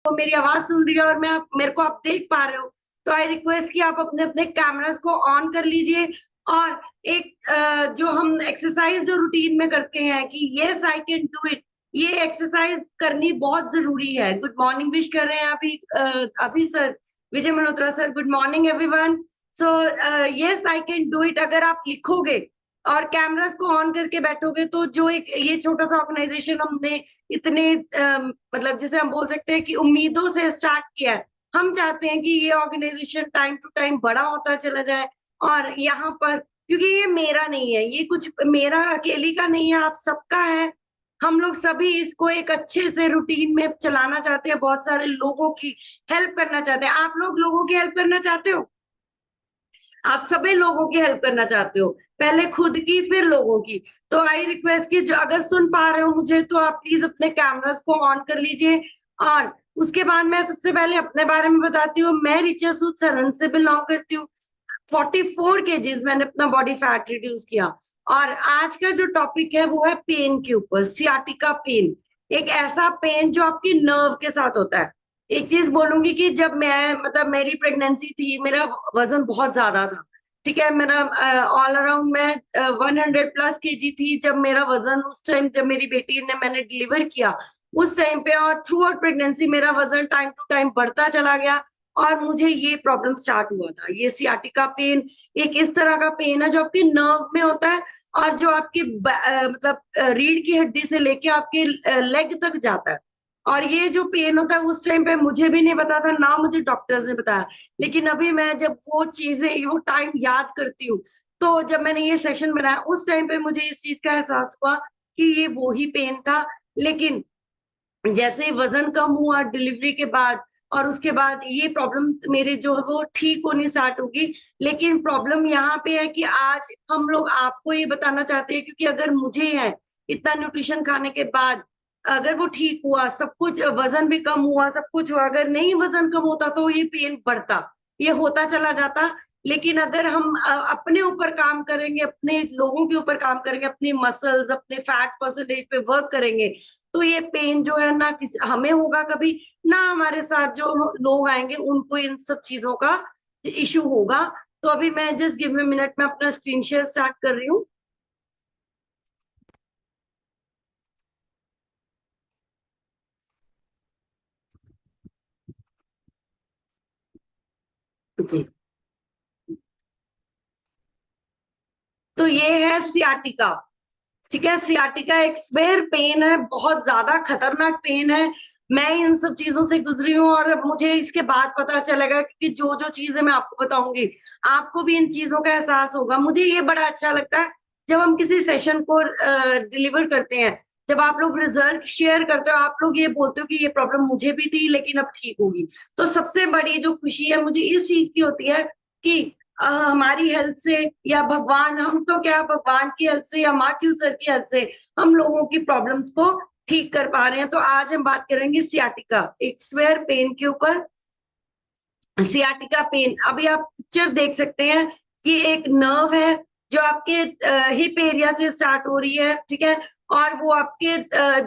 आपको मेरी आवाज सुन रही है और मेरे को आप देख पा रहे हो, तो आई रिक्वेस्ट कि आप अपने अपने कैमरास को ऑन कर लीजिए। और एक जो हम एक्सरसाइज जो रूटीन में करते हैं कि yes I can do it, ये एक्सरसाइज करनी बहुत जरूरी है। गुड मॉर्निंग विश कर रहे हैं अभी sir, Vijay Malhotra sir. Good morning everyone. So yes I can do it अगर आप लिखोगे और कैमरास को ऑन करके बैठोगे, तो जो एक ये छोटा सा ऑर्गेनाइजेशन हमने इतने मतलब जिसे हम बोल सकते हैं कि उम्मीदों से स्टार्ट किया है, हम चाहते हैं कि ये ऑर्गेनाइजेशन टाइम टू टाइम बड़ा होता चला जाए। और यहाँ पर क्योंकि ये मेरा नहीं है, ये कुछ मेरा अकेली का नहीं है, आप सबका है। हम लोग सभी इसको एक अच्छे से रूटीन में चलाना चाहते हैं, बहुत सारे लोगों की हेल्प करना चाहते हैं। आप लोग लोगों की हेल्प करना चाहते हो, आप सभी लोगों की हेल्प करना चाहते हो, पहले खुद की फिर लोगों की। तो आई रिक्वेस्ट कि जो अगर सुन पा रहे हो मुझे, तो आप प्लीज अपने कैमरास को ऑन कर लीजिए। और उसके बाद मैं सबसे पहले अपने बारे में बताती हूँ। मैं रिचा सूद सरन से बिलोंग करती हूँ। 44 केजीज मैंने अपना बॉडी फैट रिड्यूस किया। और आज का जो टॉपिक है वो है पेन के ऊपर, सियाटिका पेन। एक ऐसा पेन जो आपकी नर्व के साथ होता है। एक चीज बोलूंगी कि जब मैं मतलब मेरी प्रेगनेंसी थी, मेरा वजन बहुत ज्यादा था। ठीक है, मेरा ऑल अराउंड मैं 100+ केजी थी जब मेरा वजन, उस टाइम जब मेरी बेटी ने मैंने डिलीवर किया उस टाइम पे। और थ्रू आउट प्रेगनेंसी मेरा वजन टाइम टू टाइम बढ़ता चला गया और मुझे ये प्रॉब्लम स्टार्ट हुआ था। ये सियाटिका पेन एक इस तरह का पेन है जो आपके नर्व में होता है और जो आपकी मतलब रीढ़ की हड्डी से लेके आपके लेग तक जाता है। और ये जो पेन होता है उस टाइम पे मुझे भी नहीं पता था, ना मुझे डॉक्टर्स ने बताया। लेकिन अभी मैं जब वो चीजें वो टाइम याद करती हूँ, तो जब मैंने ये सेशन बनाया उस टाइम पे मुझे इस चीज का एहसास हुआ कि ये वो ही पेन था। लेकिन जैसे ही वजन कम हुआ डिलीवरी के बाद, और उसके बाद ये प्रॉब्लम मेरे जो है वो ठीक होनी स्टार्ट होगी। लेकिन प्रॉब्लम यहाँ पे है कि आज हम लोग आपको ये बताना चाहते हैं, क्योंकि अगर मुझे है इतना न्यूट्रिशन खाने के बाद अगर वो ठीक हुआ, सब कुछ वजन भी कम हुआ, सब कुछ हुआ, अगर नहीं वजन कम होता तो ये पेन बढ़ता, ये होता चला जाता। लेकिन अगर हम अपने ऊपर काम करेंगे, अपने लोगों के ऊपर काम करेंगे, अपनी मसल्स, अपने फैट परसेंटेज पे वर्क करेंगे, तो ये पेन जो है ना किसी हमें होगा कभी, ना हमारे साथ जो लोग आएंगे उनको इन सब चीजों का इशू होगा। तो अभी मैं जस्ट गिव मी मिनट में अपना स्क्रीन शेयर स्टार्ट कर रही हूँ। ओके, तो ये है सियाटिका। ठीक है, सियाटिका एक स्वेयर पेन है, बहुत ज्यादा खतरनाक पेन है। मैं इन सब चीजों से गुजरी हूँ और अब मुझे इसके बाद पता चलेगा, क्योंकि जो जो चीजें मैं आपको बताऊंगी आपको भी इन चीजों का एहसास होगा। मुझे ये बड़ा अच्छा लगता है जब हम किसी सेशन को डिलीवर करते हैं, जब आप लोग रिजल्ट शेयर करते हो, आप लोग ये बोलते हो कि ये प्रॉब्लम मुझे भी थी लेकिन अब ठीक होगी। तो सबसे बड़ी जो खुशी है मुझे इस चीज की होती है कि हमारी हेल्प से, या भगवान, हम तो क्या भगवान की हेल्प से या माथ्यू सर की हेल्प से हम लोगों की प्रॉब्लम्स को ठीक कर पा रहे हैं। तो आज हम बात करेंगे सियाटिका, एक स्वेयर पेन के ऊपर। सियाटिका पेन, अभी आप पिक्चर देख सकते हैं कि एक नर्व है जो आपके हिप एरिया से स्टार्ट हो रही है। ठीक है, और वो आपके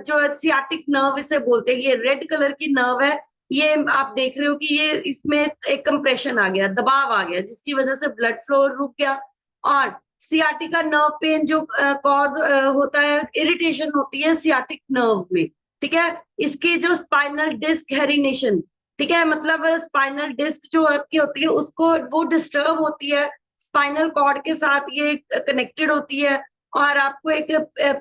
जो सियाटिक नर्व इसे बोलते हैं, ये रेड कलर की नर्व है। ये आप देख रहे हो कि ये इसमें एक कंप्रेशन आ गया, दबाव आ गया, जिसकी वजह से ब्लड फ्लो रुक गया। और सियाटिका नर्व पेन जो कॉज होता है, इरिटेशन होती है सियाटिक नर्व में। ठीक है, इसकी जो स्पाइनल डिस्क हेरिनेशन, ठीक है, मतलब स्पाइनल डिस्क जो आपकी होती है उसको वो डिस्टर्ब होती है, स्पाइनल कॉर्ड के साथ ये कनेक्टेड होती है। और आपको एक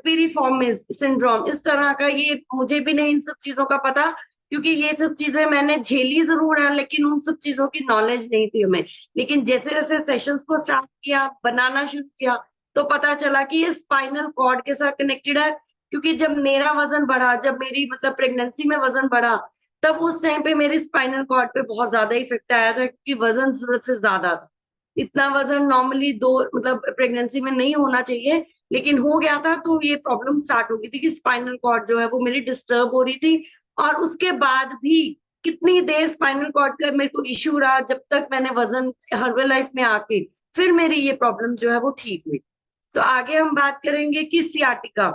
पीरिफॉर्मिस सिंड्रोम इस तरह का, ये मुझे भी नहीं इन सब चीजों का पता, क्योंकि ये सब चीजें मैंने झेली जरूर है लेकिन उन सब चीजों की नॉलेज नहीं थी हमें। लेकिन जैसे जैसे सेशंस को स्टार्ट किया, बनाना शुरू किया, तो पता चला कि ये स्पाइनल कॉर्ड के साथ कनेक्टेड है। क्योंकि जब मेरा वजन बढ़ा, जब मेरी मतलब प्रेगनेंसी में वजन बढ़ा, तब उस टाइम पे मेरे स्पाइनल कॉर्ड पे बहुत ज्यादा इफेक्ट आया था, क्योंकि वजन जरूरत से ज्यादा था। इतना वजन नॉर्मली दो मतलब प्रेगनेंसी में नहीं होना चाहिए, लेकिन हो गया था। तो ये प्रॉब्लम स्टार्ट हो गई थी कि स्पाइनल कॉर्ड जो है वो मेरी डिस्टर्ब हो रही थी। और उसके बाद भी कितनी देर स्पाइनल कॉर्ड का मेरे को इश्यू रहा, जब तक मैंने वजन हर्बल लाइफ में आके फिर मेरी ये प्रॉब्लम जो है वो ठीक हुई। तो आगे हम बात करेंगे कि सियाटिका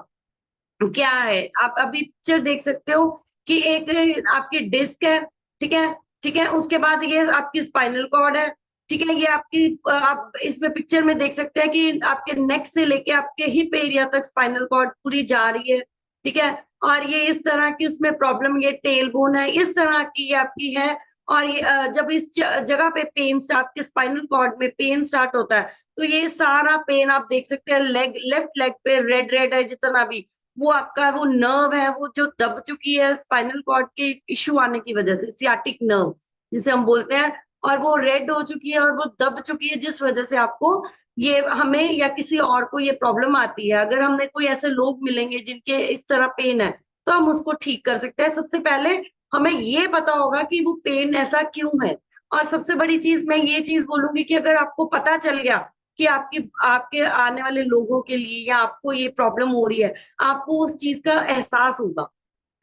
क्या है। आप अभी पिक्चर देख सकते हो कि एक आपकी डिस्क है, ठीक है, ठीक है, उसके बाद ये आपकी स्पाइनल कॉर्ड है, ठीक है, ये आपकी आप इसमें पिक्चर में देख सकते हैं कि आपके नेक से लेके आपके हिप एरिया तक स्पाइनल कॉर्ड पूरी जा रही है, ठीक है। और ये इस तरह की उसमें प्रॉब्लम, ये टेल बोन है, इस तरह की ये आपकी है। और ये जब इस जगह पे पेन, आपके स्पाइनल कॉर्ड में पेन स्टार्ट होता है, तो ये सारा पेन आप देख सकते हैं लेग, लेफ्ट लेग पे रेड रेड है जितना भी, वो आपका वो नर्व है वो जो दब चुकी है स्पाइनल कॉर्ड के इश्यू आने की वजह से, सियाटिक नर्व जिसे हम बोलते हैं, और वो रेड हो चुकी है और वो दब चुकी है, जिस वजह से आपको ये, हमें या किसी और को ये प्रॉब्लम आती है। अगर हमने कोई ऐसे लोग मिलेंगे जिनके इस तरह पेन है, तो हम उसको ठीक कर सकते हैं। सबसे पहले हमें ये पता होगा कि वो पेन ऐसा क्यों है। और सबसे बड़ी चीज मैं ये चीज बोलूंगी कि अगर आपको पता चल गया कि आपकी, आपके आने वाले लोगों के लिए या आपको ये प्रॉब्लम हो रही है, आपको उस चीज का एहसास होगा,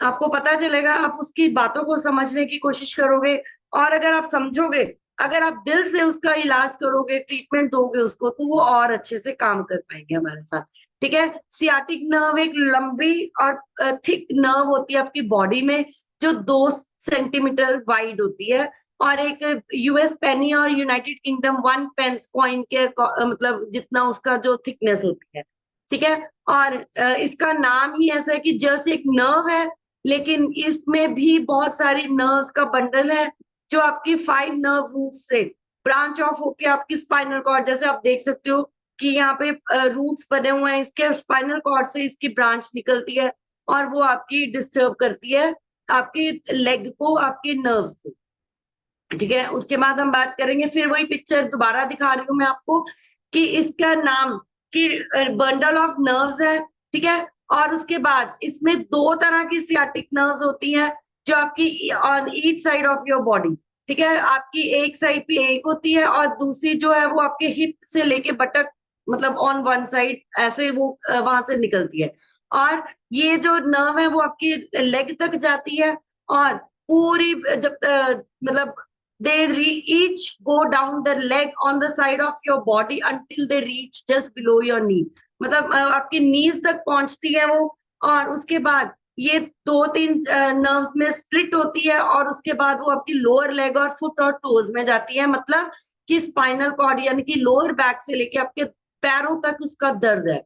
आपको पता चलेगा, आप उसकी बातों को समझने की कोशिश करोगे। और अगर आप समझोगे, अगर आप दिल से उसका इलाज करोगे, ट्रीटमेंट दोगे उसको, तो वो और अच्छे से काम कर पाएंगे हमारे साथ, ठीक है। सियाटिक नर्व एक लंबी और थिक नर्व होती है आपकी बॉडी में, जो 2 सेंटीमीटर वाइड होती है। और एक यूएस पेनी और यूनाइटेड किंगडम 1 पेंस कॉइन के मतलब जितना उसका जो थिकनेस होती है, ठीक है। और इसका नाम ही ऐसा है कि जैसे एक नर्व है, लेकिन इसमें भी बहुत सारी नर्व्स का बंडल है, जो आपकी 5 नर्व रूट से ब्रांच ऑफ होके आपकी स्पाइनल कॉर्ड, जैसे आप देख सकते हो कि यहाँ पे रूट्स बने हुए हैं, इसके स्पाइनल कॉर्ड से इसकी ब्रांच निकलती है, और वो आपकी डिस्टर्ब करती है आपकी लेग को, आपके नर्व्स को, ठीक है। उसके बाद हम बात करेंगे, फिर वही पिक्चर दोबारा दिखा रही हूँ मैं आपको, कि इसका नाम कि बंडल ऑफ नर्व्स है, ठीक है। और उसके बाद इसमें 2 तरह की सियाटिक नर्व्स होती हैं, जो आपकी on each side of your body, ठीक है, आपकी एक साइड पे एक होती है, और दूसरी जो है वो आपके हिप से लेके बटक, मतलब ऑन वन साइड ऐसे वो वहां से निकलती है। और ये जो नर्व है वो आपकी लेग तक जाती है, और पूरी जब मतलब each go down the leg on the side of your body until they reach just below your knee, मतलब आपकी नीज तक पहुंचती है वो। और उसके बाद ये 2-3 नर्व्स में स्प्लिट होती है, और उसके बाद वो आपकी लोअर लेग और फुट और टोज में जाती है, मतलब कि स्पाइनल कॉर्ड यानी कि लोअर बैक से लेके आपके पैरों तक उसका दर्द है,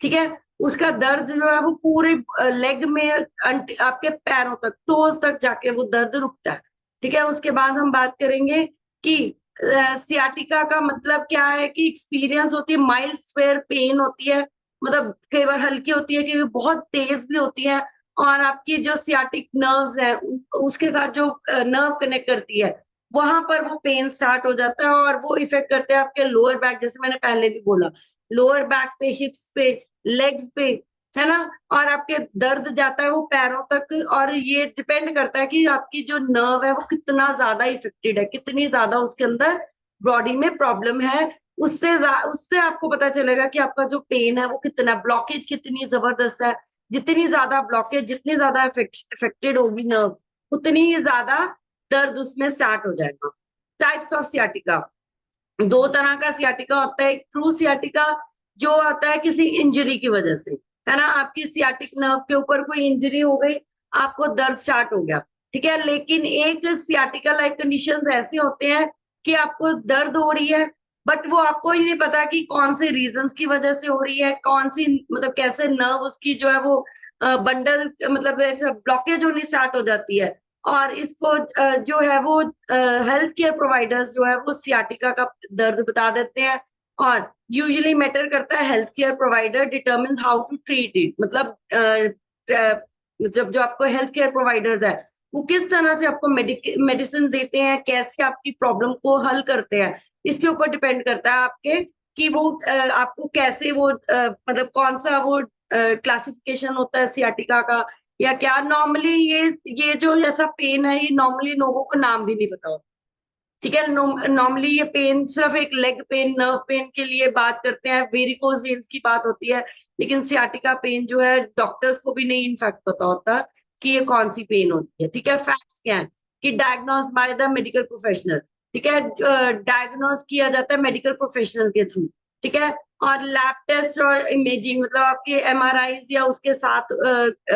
ठीक है। उसका दर्द जो है वो पूरे लेग में आपके पैरों तक, टोज तक जाके वो दर्द रुकता है, ठीक है। उसके बाद हम बात करेंगे कि सियाटिका का मतलब क्या है, कि एक्सपीरियंस होती है, माइल्ड स्वेयर पेन होती है, मतलब कई बार हल्की होती है, कई बार बहुत तेज भी होती है। और आपकी जो सियाटिक नर्व्स है उसके साथ जो नर्व कनेक्ट करती है, वहां पर वो पेन स्टार्ट हो जाता है, और वो इफेक्ट करते हैं आपके लोअर बैक, जैसे मैंने पहले भी बोला, लोअर बैक पे, हिप्स पे, लेग्स पे, है ना। और आपके दर्द जाता है वो पैरों तक, और ये डिपेंड करता है कि आपकी जो नर्व है वो कितना ज्यादा इफेक्टेड है, कितनी ज्यादा उसके अंदर बॉडी में प्रॉब्लम है। उससे आपको पता चलेगा कि आपका जो पेन है वो कितना, ब्लॉकेज कितनी जबरदस्त है। जितनी ज्यादा ब्लॉकेज, जितनी ज्यादा इफेक्टेड होगी नर्व, उतनी ही ज्यादा दर्द उसमें स्टार्ट हो जाएगा। टाइप्स ऑफ सियाटिका, 2 तरह का सियाटिका होता है। एक ट्रू सियाटिका जो होता है किसी इंजरी की वजह से, है ना, आपकी सियाटिक नर्व के ऊपर कोई इंजरी हो गई, आपको दर्द स्टार्ट हो गया, ठीक है। लेकिन एक सियाटिका लाइक कंडीशंस ऐसे होते हैं कि आपको दर्द हो रही है, बट वो आपको ही नहीं पता कि कौन से रीजंस की वजह से हो रही है, कौन सी, मतलब कैसे नर्व उसकी जो है वो बंडल, मतलब ब्लॉकेज होनी स्टार्ट हो जाती है। और इसको जो है वो हेल्थ केयर प्रोवाइडर्स जो है वो सियाटिका का दर्द बता देते हैं। और यूजुअली मैटर करता है health care provider determines how to treat it, मतलब जब जो आपको हेल्थ केयर प्रोवाइडर्स है वो किस तरह से आपको मेडिसिन देते हैं, कैसे आपकी प्रॉब्लम को हल करते हैं, इसके ऊपर डिपेंड करता है आपके, कि वो आपको कैसे वो मतलब कौन सा वो क्लासिफिकेशन होता है सियाटिका का, या क्या। नॉर्मली ये जो ऐसा पेन है, ये नॉर्मली लोगों को नाम भी नहीं पता होता, ठीक है। नॉर्मली ये पेन सिर्फ एक लेग पेन, नर्व पेन के लिए बात करते हैं, वेरिकोज वेन्स की बात होती है, लेकिन सियाटिका पेन जो है डॉक्टर्स को भी नहीं इनफैक्ट पता होता कि ये कौन सी पेन होती है, ठीक है। फैक्ट्स क्या है, कि diagnose by the medical professional, ठीक है, डायग्नोज किया जाता है मेडिकल प्रोफेशनल के थ्रू, ठीक है। और लैब टेस्ट और इमेजिंग, मतलब आपके एमआरआई या उसके साथ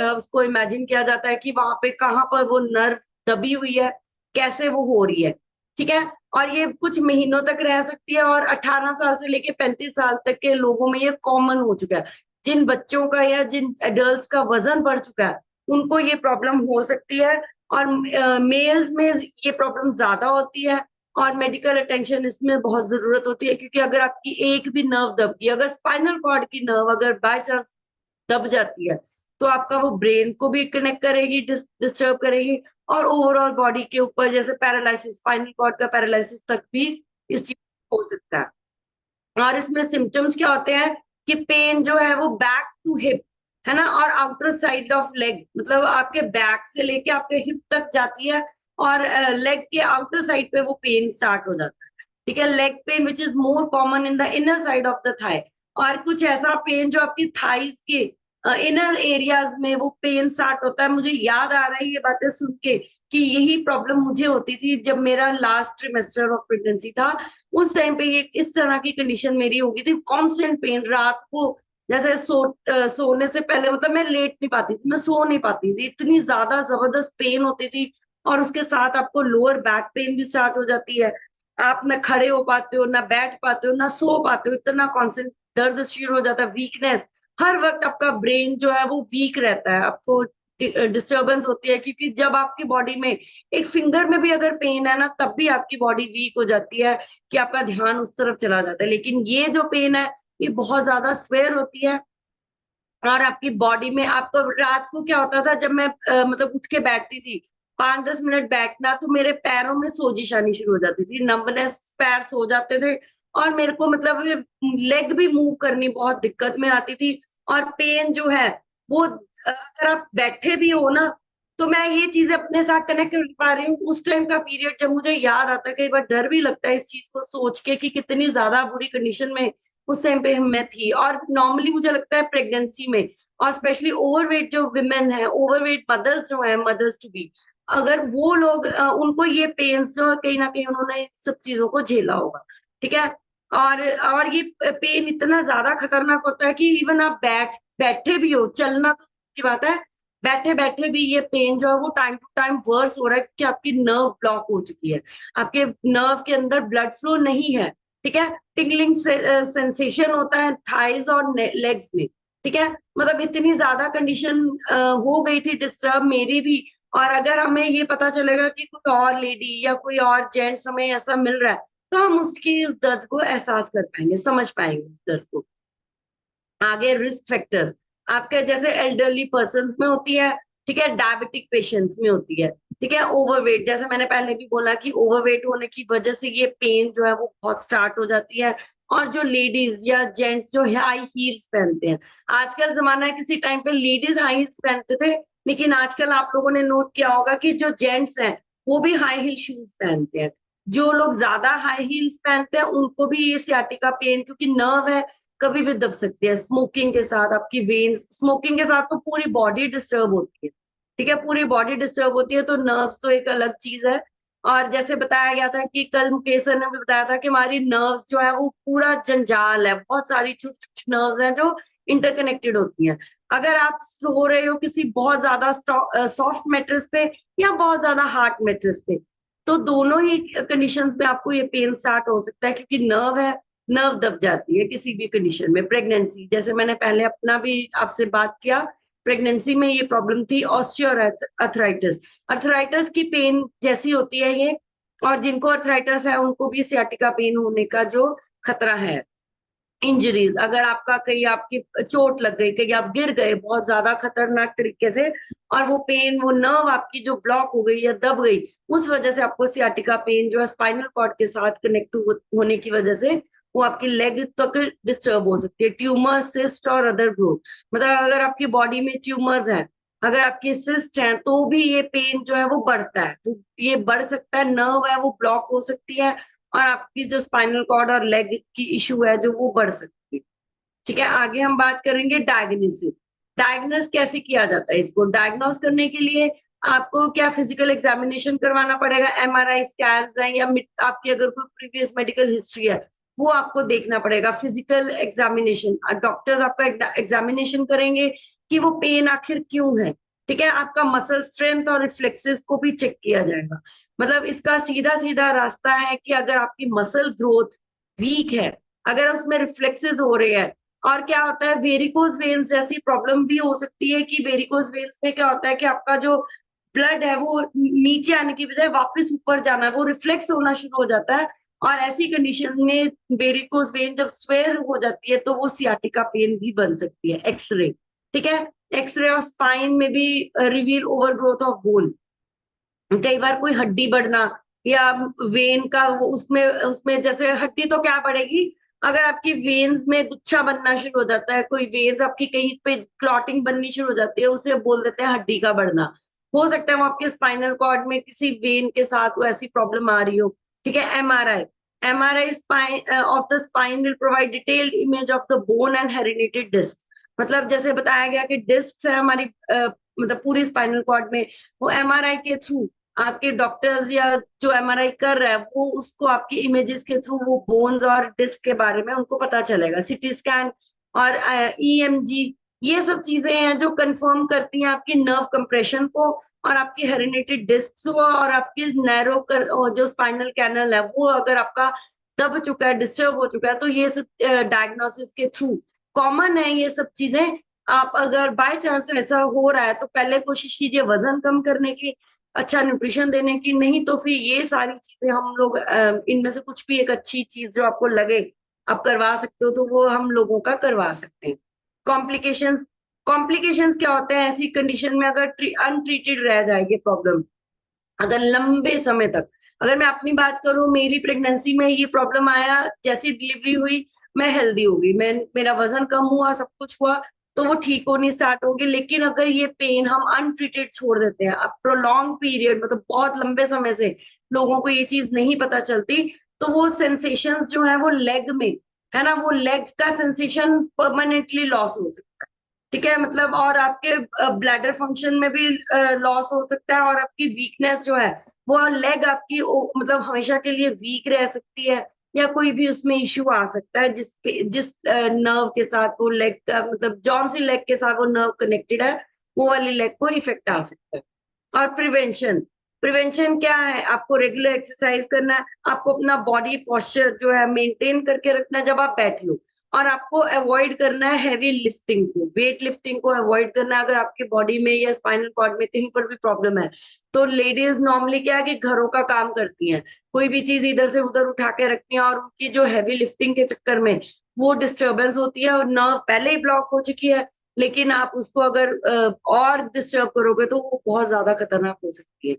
उसको इमेजिन किया जाता है कि वहां पे कहाँ पर वो नर्व दबी हुई है, कैसे वो हो रही है। ठीक है। और ये कुछ महीनों तक रह सकती है, और 18 साल से लेके 35 साल तक के लोगों में ये कॉमन हो चुका है। जिन बच्चों का या जिन एडल्ट्स का वजन बढ़ चुका है उनको ये प्रॉब्लम हो सकती है, और मेल्स में ये प्रॉब्लम ज्यादा होती है। और मेडिकल अटेंशन इसमें बहुत जरूरत होती है, क्योंकि अगर आपकी एक भी नर्व दब गई, अगर स्पाइनल कॉर्ड की नर्व अगर बाय चांस दब जाती है, तो आपका वो ब्रेन को भी कनेक्ट करेगी, डिस्टर्ब करेगी, और ओवरऑल बॉडी के ऊपर जैसे पैरालिसिस, स्पाइनल कॉर्ड का पैरालिसिस तक भी इस चीज हो सकता है। और इसमें सिम्टम्स क्या होते हैं कि पेन जो है वो बैक टू हिप, है ना, और आउटर साइड ऑफ लेग, मतलब आपके बैक से लेके आपके हिप तक जाती है, और लेग के आउटर साइड पे वो पेन स्टार्ट हो जाता है। ठीक है। Leg pain which is more common in the inner side of the thigh. और कुछ ऐसा पेन जो आपकी थाइज के इनर एरियाज में वो पेन स्टार्ट होता है। मुझे याद आ रहा है ये बातें सुन के कि यही प्रॉब्लम मुझे होती थी जब मेरा लास्ट ट्रिमेस्टर ऑफ प्रेगनेंसी था। उस टाइम पे ये इस तरह की कंडीशन मेरी हो गई थी, कांस्टेंट पेन रात को, जैसे सोने से पहले, मतलब मैं लेट नहीं पाती थी, मैं सो नहीं पाती थी, इतनी ज्यादा जबरदस्त पेन होती थी। और उसके साथ आपको लोअर बैक पेन भी स्टार्ट हो जाती है। आप ना खड़े हो पाते हो, ना बैठ पाते हो, ना सो पाते हो, इतना कांस्टेंट दर्द शुरू हो जाता है, वीकनेस। हर वक्त आपका ब्रेन जो है वो वीक रहता है, आपको डिस्टरबेंस होती है, क्योंकि जब आपकी बॉडी में एक फिंगर में भी अगर पेन है ना, तब भी आपकी बॉडी वीक हो जाती है, कि आपका ध्यान उस तरफ चला जाता है। लेकिन ये जो पेन है ये बहुत ज्यादा स्वेयर होती है, और आपकी बॉडी में आपको रात को क्या होता था, जब मैं मतलब उठ के बैठती थी, 5-10 मिनट बैठना तो मेरे पैरों में सोजिश आनी शुरू हो जाती थी, नंबनेस, पैर सो जाते थे। और मेरे को मतलब लेग भी मूव करनी बहुत दिक्कत में आती थी। और पेन जो है वो अगर आप बैठे भी हो ना, तो मैं ये चीज अपने साथ कनेक्ट कर पा रही हूँ। उस टाइम का पीरियड जब मुझे याद आता है, कई बार डर भी लगता है इस चीज को सोच के कि कितनी ज्यादा बुरी कंडीशन में उस टाइम पे मैं थी। और नॉर्मली मुझे लगता है प्रेगनेंसी में, और स्पेशली ओवरवेट जो विमेन है, ओवरवेट मदर्स जो है, मदर्स टू बी, अगर वो लोग उनको ये पेन्स जो है, कहीं ना कहीं उन्होंने इन सब चीजों को झेला होगा। ठीक है। और ये पेन इतना ज्यादा खतरनाक होता है कि इवन आप बैठे भी हो, चलना तो की बात है, बैठे बैठे भी ये पेन जो है वो टाइम टू टाइम वर्स हो रहा है, कि आपकी नर्व ब्लॉक हो चुकी है, आपके नर्व के अंदर ब्लड फ्लो नहीं है। ठीक है। टिंगलिंग सेंसेशन होता है थाइज और लेग्स में। ठीक है। मतलब इतनी ज्यादा कंडीशन हो गई थी डिस्टर्ब मेरी भी। और अगर हमें ये पता चलेगा कि कोई और लेडी या कोई और जेंट्स हमें ऐसा मिल रहा है, तो हम उसकी इस दर्द को एहसास कर पाएंगे, समझ पाएंगे इस दर्द को। आगे रिस्क फैक्टर्स आपके जैसे एल्डरली पर्सन में होती है। ठीक है। डायबिटिक पेशेंट्स में होती है। ठीक है। ओवरवेट, जैसे मैंने पहले भी बोला कि ओवरवेट होने की वजह से ये पेन जो है वो बहुत स्टार्ट हो जाती है। और जो लेडीज या जेंट्स जो हाई हील्स पहनते हैं, आजकल जमाना है, किसी टाइम पे लेडीज हाई हील्स पहनते थे, लेकिन आजकल आप लोगों ने नोट किया होगा कि जो जेंट्स हैं वो भी हाई हील शूज पहनते हैं। जो लोग ज्यादा हाई हील्स पहनते हैं उनको भी ये सियाटिका पेन, क्योंकि नर्व है, कभी भी दब सकती है। स्मोकिंग के साथ आपकी वेन्स, स्मोकिंग के साथ तो पूरी बॉडी डिस्टर्ब होती है। ठीक है। पूरी बॉडी डिस्टर्ब होती है, तो नर्व्स तो एक अलग चीज है। और जैसे बताया गया था कि कल मुकेश सर ने भी बताया था कि हमारी नर्व्स जो है वो पूरा जंजाल है, बहुत सारी छोटी छोटी नर्व्स हैं जो इंटरकनेक्टेड होती हैं। अगर आप सो रहे हो किसी बहुत ज्यादा सॉफ्ट मेट्रेस पे या बहुत ज्यादा हार्ड मेट्रेस पे, तो दोनों ही कंडीशंस में आपको ये पेन स्टार्ट हो सकता है, क्योंकि नर्व है, नर्व दब जाती है किसी भी कंडीशन में। प्रेगनेंसी, जैसे मैंने पहले अपना भी आपसे बात किया, प्रेगनेंसी में ये प्रॉब्लम थी, ऑस्टियो अर्थराइटिस, अर्थराइटिस की पेन जैसी होती है ये। और जिनको अर्थराइटिस है उनको भी सियाटिका पेन होने का जो खतरा है। इंजरीज, अगर आपका कहीं आपकी चोट लग गई, कहीं आप गिर गए बहुत ज्यादा खतरनाक तरीके से, और वो पेन, वो नर्व आपकी जो ब्लॉक हो गई या दब गई, उस वजह से आपको सियाटिका पेन जो है स्पाइनल कॉर्ड के साथ कनेक्ट होने की वजह से वो आपकी लेग तक डिस्टर्ब हो सकती है। ट्यूमर, सिस्ट और अदर ग्रोथ, मतलब अगर आपकी बॉडी में ट्यूमर्स हैं, अगर आपकी सिस्ट हैं, तो भी ये पेन जो है वो बढ़ता है, तो ये बढ़ सकता है, नर्व है वो ब्लॉक हो सकती है, और आपकी जो स्पाइनल कॉर्ड और लेग की इशू है जो वो बढ़ सकती है। ठीक है। आगे हम बात करेंगे डायग्नोसिस। डायग्नोस कैसे किया जाता है, इसको डायग्नोस करने के लिए आपको क्या फिजिकल एग्जामिनेशन करवाना पड़ेगा, एमआरआई स्कैन है, या आपकी अगर कोई प्रीवियस मेडिकल हिस्ट्री है वो आपको देखना पड़ेगा। फिजिकल एग्जामिनेशन, डॉक्टर्स आपका एग्जामिनेशन करेंगे कि वो पेन आखिर क्यों है। ठीक है, आपका मसल स्ट्रेंथ और रिफ्लेक्सेस को भी चेक किया जाएगा। मतलब इसका सीधा सीधा रास्ता है कि अगर आपकी मसल ग्रोथ वीक है, अगर उसमें रिफ्लेक्सेस हो रहे हैं, और क्या होता है वेरिकोज वेन्स जैसी प्रॉब्लम भी हो सकती है कि वेरिकोज वेन्स में क्या होता है कि आपका जो ब्लड है वो नीचे आने की बजाय वापस ऊपर जाना है, वो रिफ्लेक्स होना शुरू हो जाता है। और ऐसी कंडीशन में वेरिकोज वेन जब स्वेर हो जाती है तो वो सियाटिका पेन भी बन सकती है। एक्सरे, ठीक है, एक्सरे और स्पाइन में भी रिवील ओवरग्रोथ ऑफ बोन। कई बार कोई हड्डी बढ़ना या वेन का उसमें उसमें जैसे हड्डी तो क्या बढ़ेगी, अगर आपकी वेन्स में गुच्छा बनना शुरू हो जाता है, कोई वेन्स आपकी कहीं पे क्लॉटिंग बननी शुरू हो जाती है, उसे बोल देते हैं हड्डी का बढ़ना। हो सकता है वो आपके स्पाइनल कॉर्ड में किसी वेन के साथ वो ऐसी प्रॉब्लम आ रही हो। ठीक है, MRI, MRI spine of the spine will provide detailed image of the bone and herniated disc. मतलब जैसे बताया गया कि डिस्क है हमारी मतलब पूरी स्पाइनल कॉर्ड में, वो एमआरआई के थ्रू आपके डॉक्टर्स या जो एमआरआई कर रहा है वो उसको आपकी इमेजेस के थ्रू वो बोन्स और डिस्क के बारे में उनको पता चलेगा। सीटी स्कैन और ईएमजी, ये सब चीजें हैं जो कंफर्म करती हैं आपकी नर्व कंप्रेशन को और आपकी हेरिडिटेड डिस्क को, और आपकी नैरो जो स्पाइनल कैनल है वो अगर आपका दब चुका है, डिस्टर्ब हो चुका है, तो ये सब डायग्नोसिस के थ्रू कॉमन है ये सब चीजें। आप अगर बाय चांस ऐसा हो रहा है तो पहले कोशिश कीजिए वजन कम करने की, अच्छा न्यूट्रिशन देने की, नहीं तो फिर ये सारी चीजें हम लोग इनमें से कुछ भी एक अच्छी चीज जो आपको लगे आप करवा सकते हो तो वो हम लोगों का करवा सकते हैं। कॉम्प्लिकेशंस, कॉम्प्लिकेशंस क्या होते हैं ऐसी कंडीशन में अगर अनट्रीटेड रह जाएगी प्रॉब्लम, अगर लंबे समय तक। अगर मैं अपनी बात करूं, मेरी प्रेगनेंसी में ये प्रॉब्लम आया, जैसी डिलीवरी हुई मैं हेल्दी हो गई, मैं मेरा वजन कम हुआ, सब कुछ हुआ, तो वो ठीक होनी स्टार्ट होगी। लेकिन अगर ये पेन हम अनट्रीटेड छोड़ देते हैं अब प्रोलॉन्ग पीरियड, मतलब बहुत लंबे समय से लोगों को ये चीज नहीं पता चलती, तो वो सेंसेशंस जो है वो लेग में है ना, वो लेग का सेंसेशन परमानेंटली लॉस हो सकता है। ठीक है, मतलब और आपके ब्लैडर फंक्शन में भी लॉस हो सकता है, और आपकी वीकनेस जो है वो लेग आपकी मतलब हमेशा के लिए वीक रह सकती है, या कोई भी उसमें इश्यू आ सकता है जिस नर्व के साथ वो लेग का मतलब जौन सी लेग के साथ वो नर्व कनेक्टेड है वो वाली लेग को इफेक्ट आ सकता है। और प्रिवेंशन, प्रिवेंशन क्या है, आपको रेगुलर एक्सरसाइज करना है, आपको अपना बॉडी पोस्चर जो है मेंटेन करके रखना है जब आप बैठे हो, और आपको अवॉइड करना है हैवी लिफ्टिंग को, वेट लिफ्टिंग को अवॉइड करना है। अगर आपकी बॉडी में या स्पाइनल कॉर्ड में कहीं पर भी प्रॉब्लम है, तो लेडीज नॉर्मली क्या है कि घरों का काम करती हैं, कोई भी चीज इधर से उधर उठा के रखती हैं, और उनकी जो हैवी लिफ्टिंग के चक्कर में वो डिस्टरबेंस होती है और नर्व पहले ही ब्लॉक हो चुकी है, लेकिन आप उसको अगर और डिस्टर्ब करोगे तो वो बहुत ज्यादा खतरनाक हो सकती है।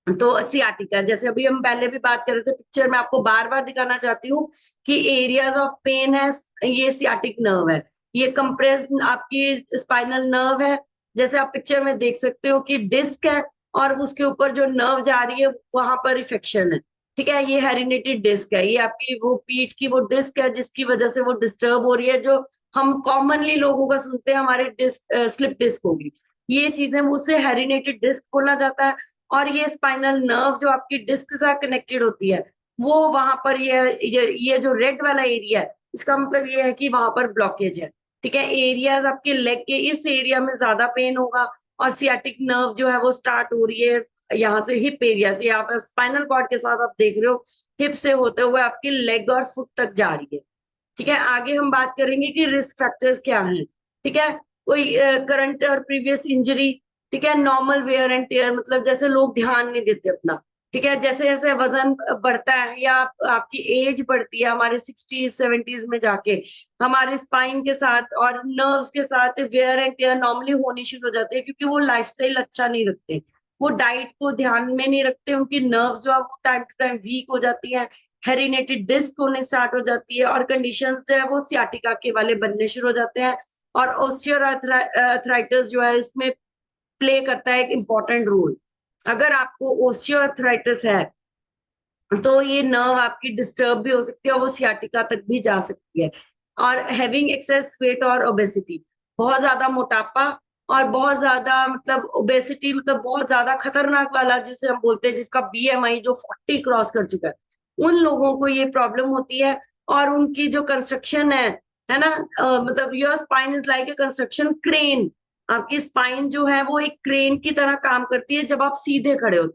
तो सियाटिका, जैसे अभी हम पहले भी बात कर रहे थे, पिक्चर में आपको बार बार दिखाना चाहती हूँ कि एरियाज ऑफ पेन है, ये सियाटिक नर्व है, ये कंप्रेस आपकी स्पाइनल नर्व है। जैसे आप पिक्चर में देख सकते हो कि डिस्क है और उसके ऊपर जो नर्व जा रही है वहां पर इफेक्शन है। ठीक है, ये हेरिडिटेड डिस्क है, ये आपकी वो पीठ की वो डिस्क है जिसकी वजह से वो डिस्टर्ब हो रही है, जो हम कॉमनली लोगों का सुनते हैं हमारे डिस्क स्लिप डिस्क होगी, ये चीजें वो उसे हेरिडिटेड डिस्क बोला जाता है। और ये स्पाइनल नर्व जो आपकी डिस्क से कनेक्टेड होती है वो वहां पर ये जो रेड वाला एरिया है, इसका मतलब ये है कि वहां पर ब्लॉकेज है। ठीक है, एरियाज आपके लेग के इस एरिया में ज्यादा पेन होगा, और सियाटिक नर्व जो है वो स्टार्ट हो रही है यहाँ से हिप एरिया से, यहाँ पर स्पाइनल कॉर्ड के साथ आप देख रहे हो हिप से होते हुए आपकी लेग और फुट तक जा रही है। ठीक है, आगे हम बात करेंगे कि रिस्क फैक्टर्स क्या हैं। ठीक है, कोई करंट और प्रीवियस इंजरी, ठीक है, नॉर्मल वेयर एंड टेयर, मतलब जैसे लोग ध्यान नहीं देते अपना। ठीक है, जैसे जैसे वजन बढ़ता है या आपकी एज बढ़ती है, हमारे 60s 70s में जाके हमारे स्पाइन के साथ और नर्व्स के साथ वेयर एंड टेयर नॉर्मली होनी शुरू हो जाती है, क्योंकि वो लाइफस्टाइल अच्छा नहीं रखते, वो डाइट को ध्यान में नहीं रखते, उनकी नर्व्स जो है वो टाइम टू टाइम वीक हो जाती है, हेरिनेटेड डिस्क होने स्टार्ट हो जाती है, और कंडीशन जो है वो सियाटिका के वाले बनने शुरू हो जाते हैं। और ओस्टियोआर्थराइटिस जो है इसमें प्ले करता है एक इम्पोर्टेंट रोल। अगर आपको ओस्टियोआर्थराइटिस है तो ये नर्व आपकी डिस्टर्ब भी हो सकती है और वो सियाटिका तक भी जा सकती है। और हैविंग एक्सेस वेट और ओबेसिटी, बहुत ज्यादा मोटापा और बहुत ज्यादा मतलब ओबेसिटी, मतलब बहुत ज्यादा खतरनाक वाला जिसे हम बोलते हैं जिसका बीएमआई जो 40 क्रॉस कर चुका है, उन लोगों को ये प्रॉब्लम होती है। और उनकी जो कंस्ट्रक्शन है ना, मतलब your spine is like a construction crane. आपकी स्पाइन जो है वो एक क्रेन की तरह काम करती है जब आप सीधे खड़े हो।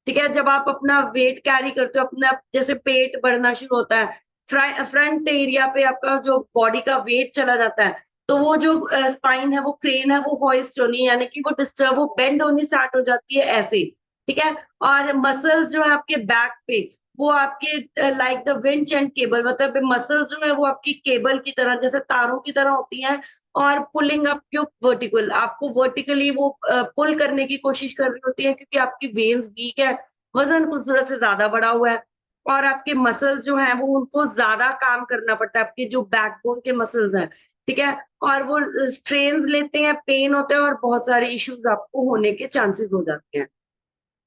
ठीक है, जब आप अपना वेट कैरी करते हो, अपना जैसे पेट बढ़ना शुरू होता है, फ्रंट एरिया पे आपका जो बॉडी का वेट चला जाता है, तो वो जो स्पाइन है वो क्रेन है वो हॉइस्ट होनी, यानी कि वो डिस्टर्ब, वो बेंड होनी स्टार्ट हो जाती है ऐसे। ठीक है, और मसल्स जो है आपके बैक पे, वो आपके like the winch and cable, मतलब मसल्स जो है वो आपकी केबल की तरह, जैसे तारों की तरह होती हैं, और पुलिंग अप यू वर्टिकल, आपको वर्टिकली वो पुल करने की कोशिश कर रही होती है, क्योंकि आपकी वेन्स वीक है, वजन कुछ जरूरत से ज्यादा बढ़ा हुआ है, और आपके मसल्स जो हैं वो उनको ज्यादा काम करना पड़ता है, आपके जो बैकबोन के मसल्स हैं। ठीक है, और वो स्ट्रेन्स लेते हैं, पेन होते हैं, और बहुत सारे इश्यूज आपको होने के चांसेस हो जाते हैं।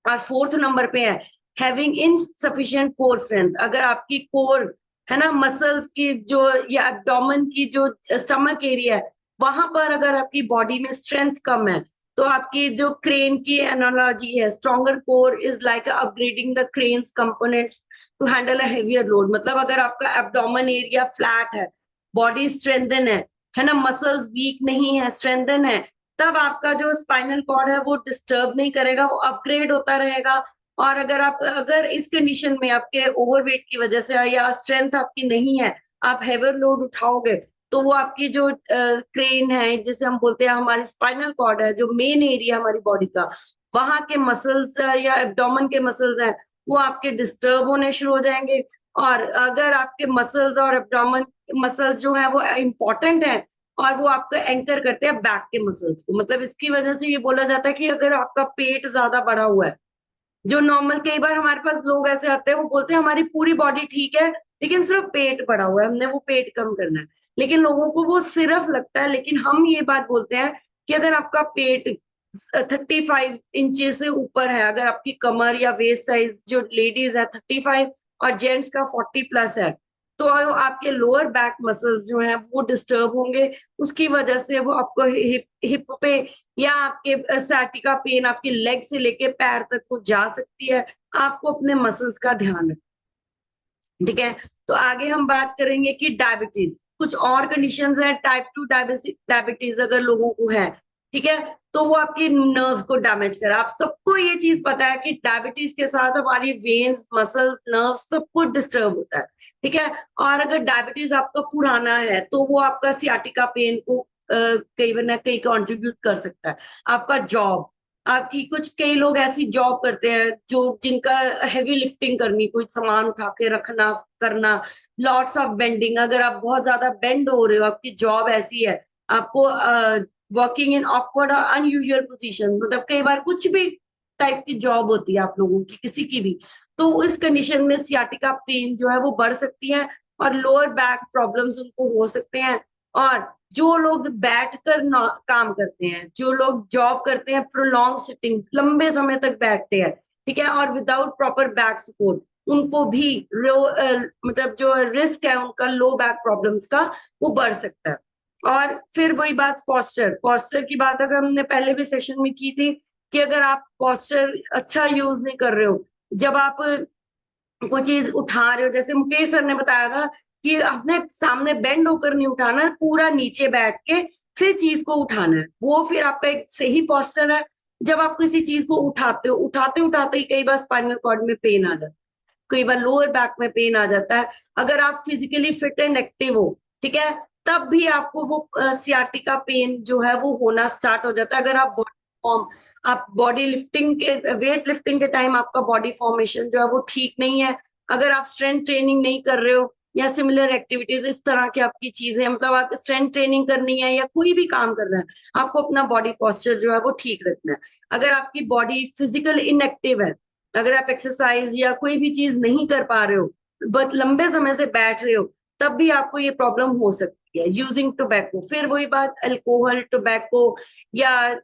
और फोर्थ नंबर पे है हैविंग इनसफिशिएंट कोर स्ट्रेंथ। अगर आपकी कोर है ना, मसल्स की जो, या एब्डोमेन की जो स्टमक एरिया है, वहां पर अगर आपकी बॉडी में स्ट्रेंथ कम है, तो आपकी जो क्रेन की एनालॉजी है, stronger core is like upgrading the crane's components to handle a heavier load. मतलब अगर आपका एब्डोमेन एरिया फ्लैट है, बॉडी स्ट्रेंथन है ना, मसल्स वीक नहीं है, स्ट्रेंथन है, तब आपका जो स्पाइनल कॉर्ड है वो डिस्टर्ब नहीं करेगा, वो अपग्रेड होता रहेगा। और अगर इस कंडीशन में आपके ओवरवेट की वजह से या स्ट्रेंथ आपकी नहीं है, आप हेवर लोड उठाओगे, तो वो आपकी जो क्रेन है, जैसे हम बोलते हैं, हमारी स्पाइनल कॉर्ड है, जो मेन एरिया हमारी बॉडी का, वहां के मसल्स या एब्डोमेन के मसल्स हैं, वो आपके डिस्टर्ब होने शुरू हो जाएंगे। और अगर आपके मसल्स और एब्डोमेन मसल्स जो है वो इंपॉर्टेंट है, और वो आपका एंकर करते हैं बैक के मसल्स को, मतलब इसकी वजह से ये बोला जाता है कि अगर आपका पेट ज्यादा बढ़ा हुआ है, जो नॉर्मल, कई बार हमारे पास लोग ऐसे आते हैं वो बोलते हैं हमारी पूरी बॉडी ठीक है, लेकिन सिर्फ पेट बढ़ा हुआ है, हमने वो पेट कम करना है, लेकिन लोगों को वो सिर्फ लगता है। लेकिन हम ये बात बोलते हैं कि अगर आपका पेट 35 इंचेस से ऊपर है, अगर आपकी कमर या वेस्ट साइज जो लेडीज है 35 और जेंट्स का 40+ है, तो आपके लोअर बैक मसल्स जो हैं वो डिस्टर्ब होंगे। उसकी वजह से वो आपको हिप पे या आपके सैटिका पेन आपकी लेग से लेके पैर तक को जा सकती है। आपको अपने मसल्स का ध्यान रखना। ठीक है, तो आगे हम बात करेंगे कि डायबिटीज, कुछ और कंडीशंस है, टाइप 2 डायबिटीज अगर लोगों को है, ठीक है, तो वो आपकी नर्व्स को डैमेज करे। आप सबको ये चीज पता है कि डायबिटीज के साथ हमारी वेन्स, मसल, नर्व सब कुछ डिस्टर्ब होता है। ठीक है, और अगर डायबिटीज आपका पुराना है, तो वो आपका सियाटिका पेन को कई ना कहीं कंट्रीब्यूट कर सकता है। आपका जॉब, आपकी कुछ, कई लोग ऐसी जॉब करते हैं जो जिनका हैवी लिफ्टिंग करनी, कोई सामान उठा के रखना, करना, लॉट्स ऑफ बेंडिंग, अगर आप बहुत ज्यादा बेंड हो रहे हो, आपकी जॉब ऐसी है, आपको वर्किंग इन ऑकवर्ड और अनयूजुअल पोजीशन, मतलब कई बार कुछ भी टाइप की जॉब होती है आप लोगों की, किसी की भी, तो इस कंडीशन में सियाटिका पेन जो है वो बढ़ सकती है, और लोअर बैक प्रॉब्लम्स उनको हो सकते हैं। और जो लोग बैठकर काम करते हैं, जो लोग जॉब करते हैं, प्रोलॉन्ग सिटिंग, लंबे समय तक बैठते हैं, ठीक है, और विदाउट प्रॉपर बैक सपोर्ट, उनको भी मतलब जो रिस्क है उनका लो बैक प्रॉब्लम्स का, वो बढ़ सकता है। और फिर वही बात, पॉस्चर की बात अगर हमने पहले भी सेशन में की थी, कि अगर आप पॉस्चर अच्छा यूज नहीं कर रहे हो, जब आप कोई चीज उठा रहे हो, जैसे मुकेश सर ने बताया था कि अपने सामने बेंड होकर नहीं उठाना है, पूरा नीचे बैठ के फिर चीज को उठाना है, वो फिर आपका एक सही पॉस्चर है। जब आप किसी चीज को उठाते हो, उठाते उठाते ही कई बार स्पाइनल कॉर्ड में पेन आ जाता है, कई बार लोअर बैक में पेन आ जाता है। अगर आप फिजिकली फिट एंड एक्टिव हो, ठीक है, तब भी आपको वो सियाटिका पेन जो है वो होना स्टार्ट हो जाता है। अगर आप बॉडी लिफ्टिंग के, वेट लिफ्टिंग के टाइम आपका बॉडी फॉर्मेशन जो है वो ठीक नहीं है, अगर आप स्ट्रेंथ ट्रेनिंग नहीं कर रहे हो या सिमिलर एक्टिविटीज, इस तरह की आपकी चीजें, मतलब आप स्ट्रेंथ ट्रेनिंग करनी है या कोई भी काम करना है, आपको अपना बॉडी पोस्चर जो है वो ठीक रखना है। अगर आपकी बॉडी फिजिकल इनएक्टिव है, अगर आप एक्सरसाइज या कोई भी चीज नहीं कर पा रहे हो, बट लंबे समय से बैठ रहे हो, तब भी आपको ये प्रॉब्लम हो सकती है। यूजिंग टोबैको, फिर वही बात, अल्कोहल, टोबैको, या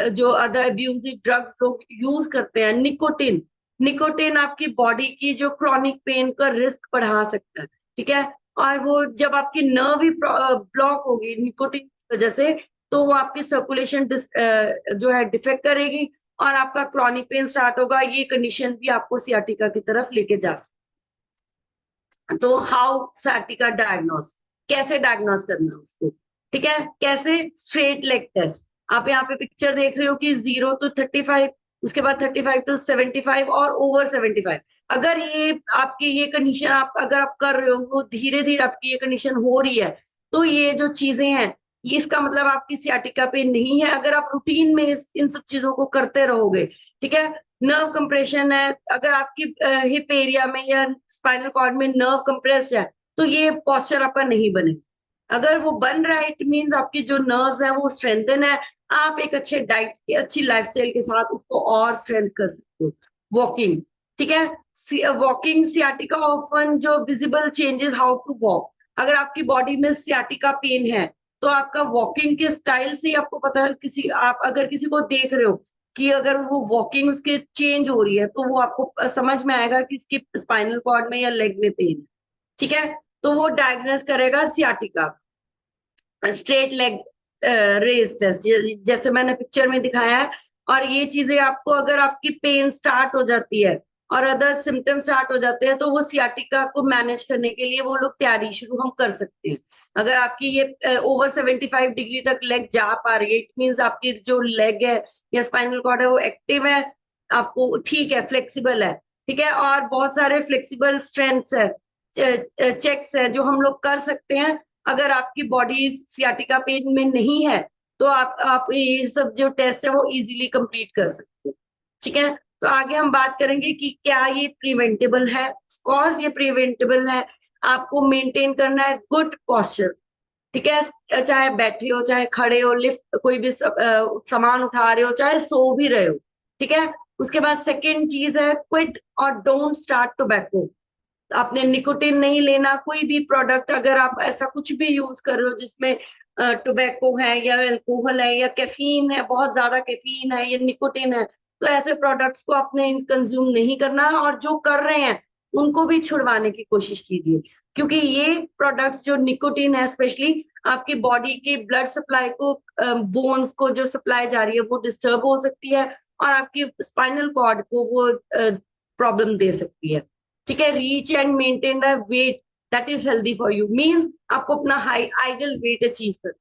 जो अदर अब्यूजिव ड्रग्स लोग यूज करते हैं, निकोटिन, निकोटिन आपकी बॉडी की जो क्रॉनिक पेन का रिस्क बढ़ा सकता है। ठीक है, और वो जब आपकी नर्व ही ब्लॉक होगी निकोटिन की वजह से, तो वो आपकी सर्कुलेशन जो है डिफेक्ट करेगी, और आपका क्रॉनिक पेन स्टार्ट होगा। ये कंडीशन भी आपको सियाटिका की तरफ लेके जा सकती तो हाउ साटिका डायग्नोस, कैसे डायग्नोस करना है उसको, ठीक है। कैसे, स्ट्रेट लेग टेस्ट। आप यहाँ पे पिक्चर देख रहे हो कि 0 to 35, उसके बाद 35 to 75 और ओवर 75। अगर ये आपकी ये कंडीशन आप अगर आप कर रहे हो, वो धीरे धीरे आपकी ये कंडीशन हो रही है, तो ये जो चीजें हैं, ये इसका मतलब आपकी सियाटिका पेन नहीं है। अगर आप रूटीन में इन सब चीजों को करते रहोगे, ठीक है। नर्व कंप्रेशन है, अगर आपकी हिप एरिया में या स्पाइनल कॉर्ड में नर्व कंप्रेस्ड है, तो ये पोस्चर आपका नहीं बनेगा। अगर वो बन रहा है, इट मीन्स आपकी जो नर्व्स है वो स्ट्रेंथन है। आप एक अच्छे डाइट के, अच्छी लाइफस्टाइल के साथ उसको और स्ट्रेंथ कर सकते हो। वॉकिंग, ठीक है। वॉकिंग सियाटिका ऑफन जो visible changes how to walk. अगर आपकी बॉडी में सियाटिका पेन है, तो आपका वॉकिंग के स्टाइल से ही आपको पता है। किसी आप अगर किसी को देख रहे हो कि अगर वो वॉकिंग उसके चेंज हो रही है, तो वो आपको समझ में आएगा कि इसकी स्पाइनल कॉर्ड में या लेग में पेन है, ठीक है। तो वो डायग्नोस करेगा sciatica. Straight leg raise test, जैसे मैंने पिक्चर में दिखाया है। और ये चीजें आपको, अगर आपकी पेन स्टार्ट हो जाती है और अदर सिम्टम स्टार्ट हो जाते हैं, तो वो सियाटिका को मैनेज करने के लिए वो लोग तैयारी शुरू हम कर सकते हैं। अगर आपकी ये ओवर 75 डिग्री तक लेग जा पा रही है, इट मीन्स आपकी जो लेग है या स्पाइनल कॉर्ड है वो एक्टिव है, आपको ठीक है, फ्लेक्सिबल है, ठीक है। और बहुत सारे फ्लेक्सिबल स्ट्रेंथ्स है, चेक्स है जो हम लोग कर सकते हैं। अगर आपकी बॉडी सियाटिका पेन में नहीं है, तो आप ये सब जो टेस्ट है वो इजीली कंप्लीट कर सकते हो, ठीक है। तो आगे हम बात करेंगे कि क्या ये प्रिवेंटेबल है। ऑफकोर्स ये प्रिवेंटेबल है। आपको मेंटेन करना है गुड पोस्चर, ठीक है। चाहे बैठे हो, चाहे खड़े हो, लिफ्ट कोई भी सामान उठा रहे हो, चाहे सो भी रहे हो, ठीक है। उसके बाद सेकेंड चीज है क्विट और डोंट स्टार्ट टोबैको। आपने निकोटिन नहीं लेना, कोई भी प्रोडक्ट अगर आप ऐसा कुछ भी यूज कर रहे हो जिसमें टोबैको है या अल्कोहल है या कैफीन है, बहुत ज्यादा कैफीन है या निकोटिन है, तो ऐसे प्रोडक्ट्स को आपने कंज्यूम नहीं करना। और जो कर रहे हैं उनको भी छुड़वाने की कोशिश कीजिए, क्योंकि ये प्रोडक्ट्स जो निकोटिन है स्पेशली, आपकी बॉडी के ब्लड सप्लाई को, बोन्स को जो सप्लाई जा रही है वो डिस्टर्ब हो सकती है, और आपकी स्पाइनल कॉर्ड को वो प्रॉब्लम दे सकती है, ठीक है। Reach and maintain the weight that is healthy for you, means आपको अपना हाई आइडल वेट अचीव करना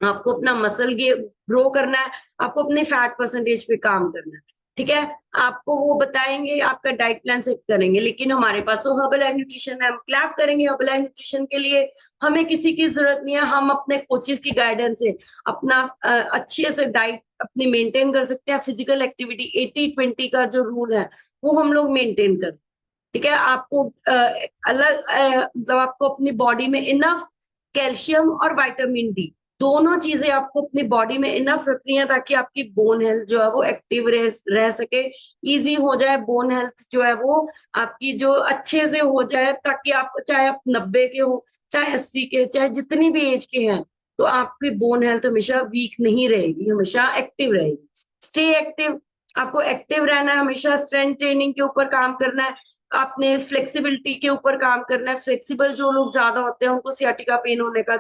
है, आपको अपना मसल ग्रो करना है, आपको अपने फैट परसेंटेज पे काम करना है, ठीक है। आपको वो बताएंगे, आपका डाइट प्लान सेट करेंगे, लेकिन हमारे पास तो हर्बल एंड न्यूट्रिशन है, हम क्लैप करेंगे हर्बल एंड न्यूट्रिशन के लिए। हमें किसी की जरूरत नहीं है, हम अपने कोचेस की गाइडेंस से अपना अच्छे से डाइट अपनी मेंटेन कर सकते हैं। फिजिकल एक्टिविटी 80-20 का जो रूल है वो हम लोग मेंटेन कर, ठीक है। आपको मतलब आपको अपनी बॉडी में इनफ कैल्शियम और विटामिन डी, दोनों चीजें आपको अपनी बॉडी में इनफ रखनी है, ताकि आपकी बोन हेल्थ जो है वो एक्टिव रह सके, इजी हो जाए बोन हेल्थ जो है वो आपकी जो अच्छे से हो जाए, ताकि आप चाहे आप 90 के हो, चाहे 80 के, चाहे जितनी भी एज के हैं, तो आपकी बोन हेल्थ हमेशा वीक नहीं रहेगी, हमेशा एक्टिव रहेगी। स्टे एक्टिव, आपको एक्टिव रहना है, हमेशा स्ट्रेंथ ट्रेनिंग के ऊपर काम करना है, आपने फ्लेक्सिबिलिटी के ऊपर काम करना है। फ्लेक्सिबल जो लोग ज्यादा होते हैं उनको सियाटिका पेन होने का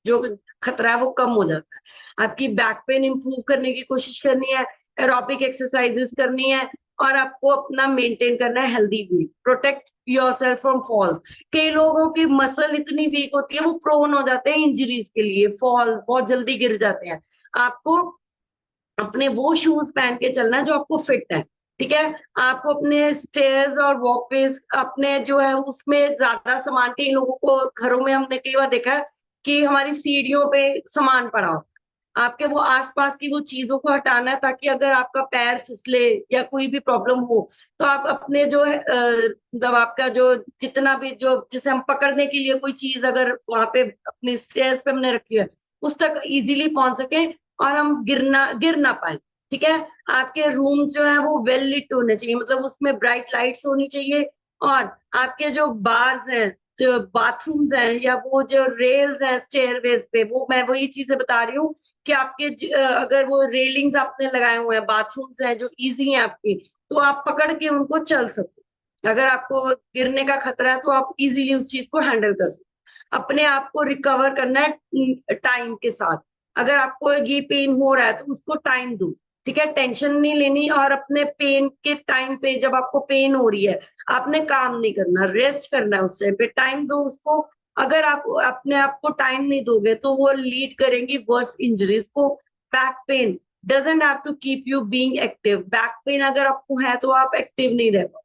जो खतरा है वो कम हो जाता है। आपकी बैक पेन इंप्रूव करने की कोशिश करनी है, एरोबिक एक्सरसाइजेस करनी है, और आपको अपना मेंटेन करना है healthy weight, protect yourself from falls. कई लोगों की मसल इतनी वीक होती है वो प्रोन हो जाते हैं इंजरीज के लिए, फॉल बहुत जल्दी गिर जाते हैं। आपको अपने वो शूज पहन के चलना है जो आपको फिट है, ठीक है। आपको अपने स्टेयर्स और वॉकवेज अपने जो है उसमें ज्यादा सामान, कई लोगों को घरों में हमने कई बार देखा है कि हमारी सीढ़ियों पे सामान पड़ा हो, आपके वो आसपास की वो चीजों को हटाना है, ताकि अगर आपका पैर फिसले या कोई भी प्रॉब्लम हो, तो आप अपने जो है मतलब आपका जो जितना भी जो जिसे हम पकड़ने के लिए कोई चीज अगर वहां पे अपनी स्टेयर्स पे हमने रखी है, उस तक इजीली पहुंच सके और हम गिर ना पाए, ठीक है। आपके रूम्स जो है वो वेल लिट होने चाहिए, मतलब उसमें ब्राइट लाइट्स होनी चाहिए। और आपके जो बार्स हैं, जो बाथरूम्स हैं, या वो जो रेल्स हैं स्टेयरवेज पे, वो मैं वही चीजें बता रही हूँ कि आपके अगर वो रेलिंग्स आपने लगाए हुए हैं, बाथरूम्स हैं जो इजी हैं आपके, तो आप पकड़ के उनको चल सको। अगर आपको गिरने का खतरा है तो आप इजीली उस चीज को हैंडल कर सको। अपने आप को रिकवर करना है टाइम के साथ। अगर आपको ये पेन हो रहा है तो उसको टाइम दो, ठीक है, टेंशन नहीं लेनी, और अपने पेन के टाइम पे जब आपको पेन हो रही है आपने काम नहीं करना, रेस्ट करना है, उस टाइम पे टाइम दो उसको। अगर आप अपने आप को टाइम नहीं दोगे तो वो लीड करेंगी वर्स इंजरीज को। Back pain doesn't have to keep you being active. Back pain अगर आपको है तो आप एक्टिव नहीं रह पाओ,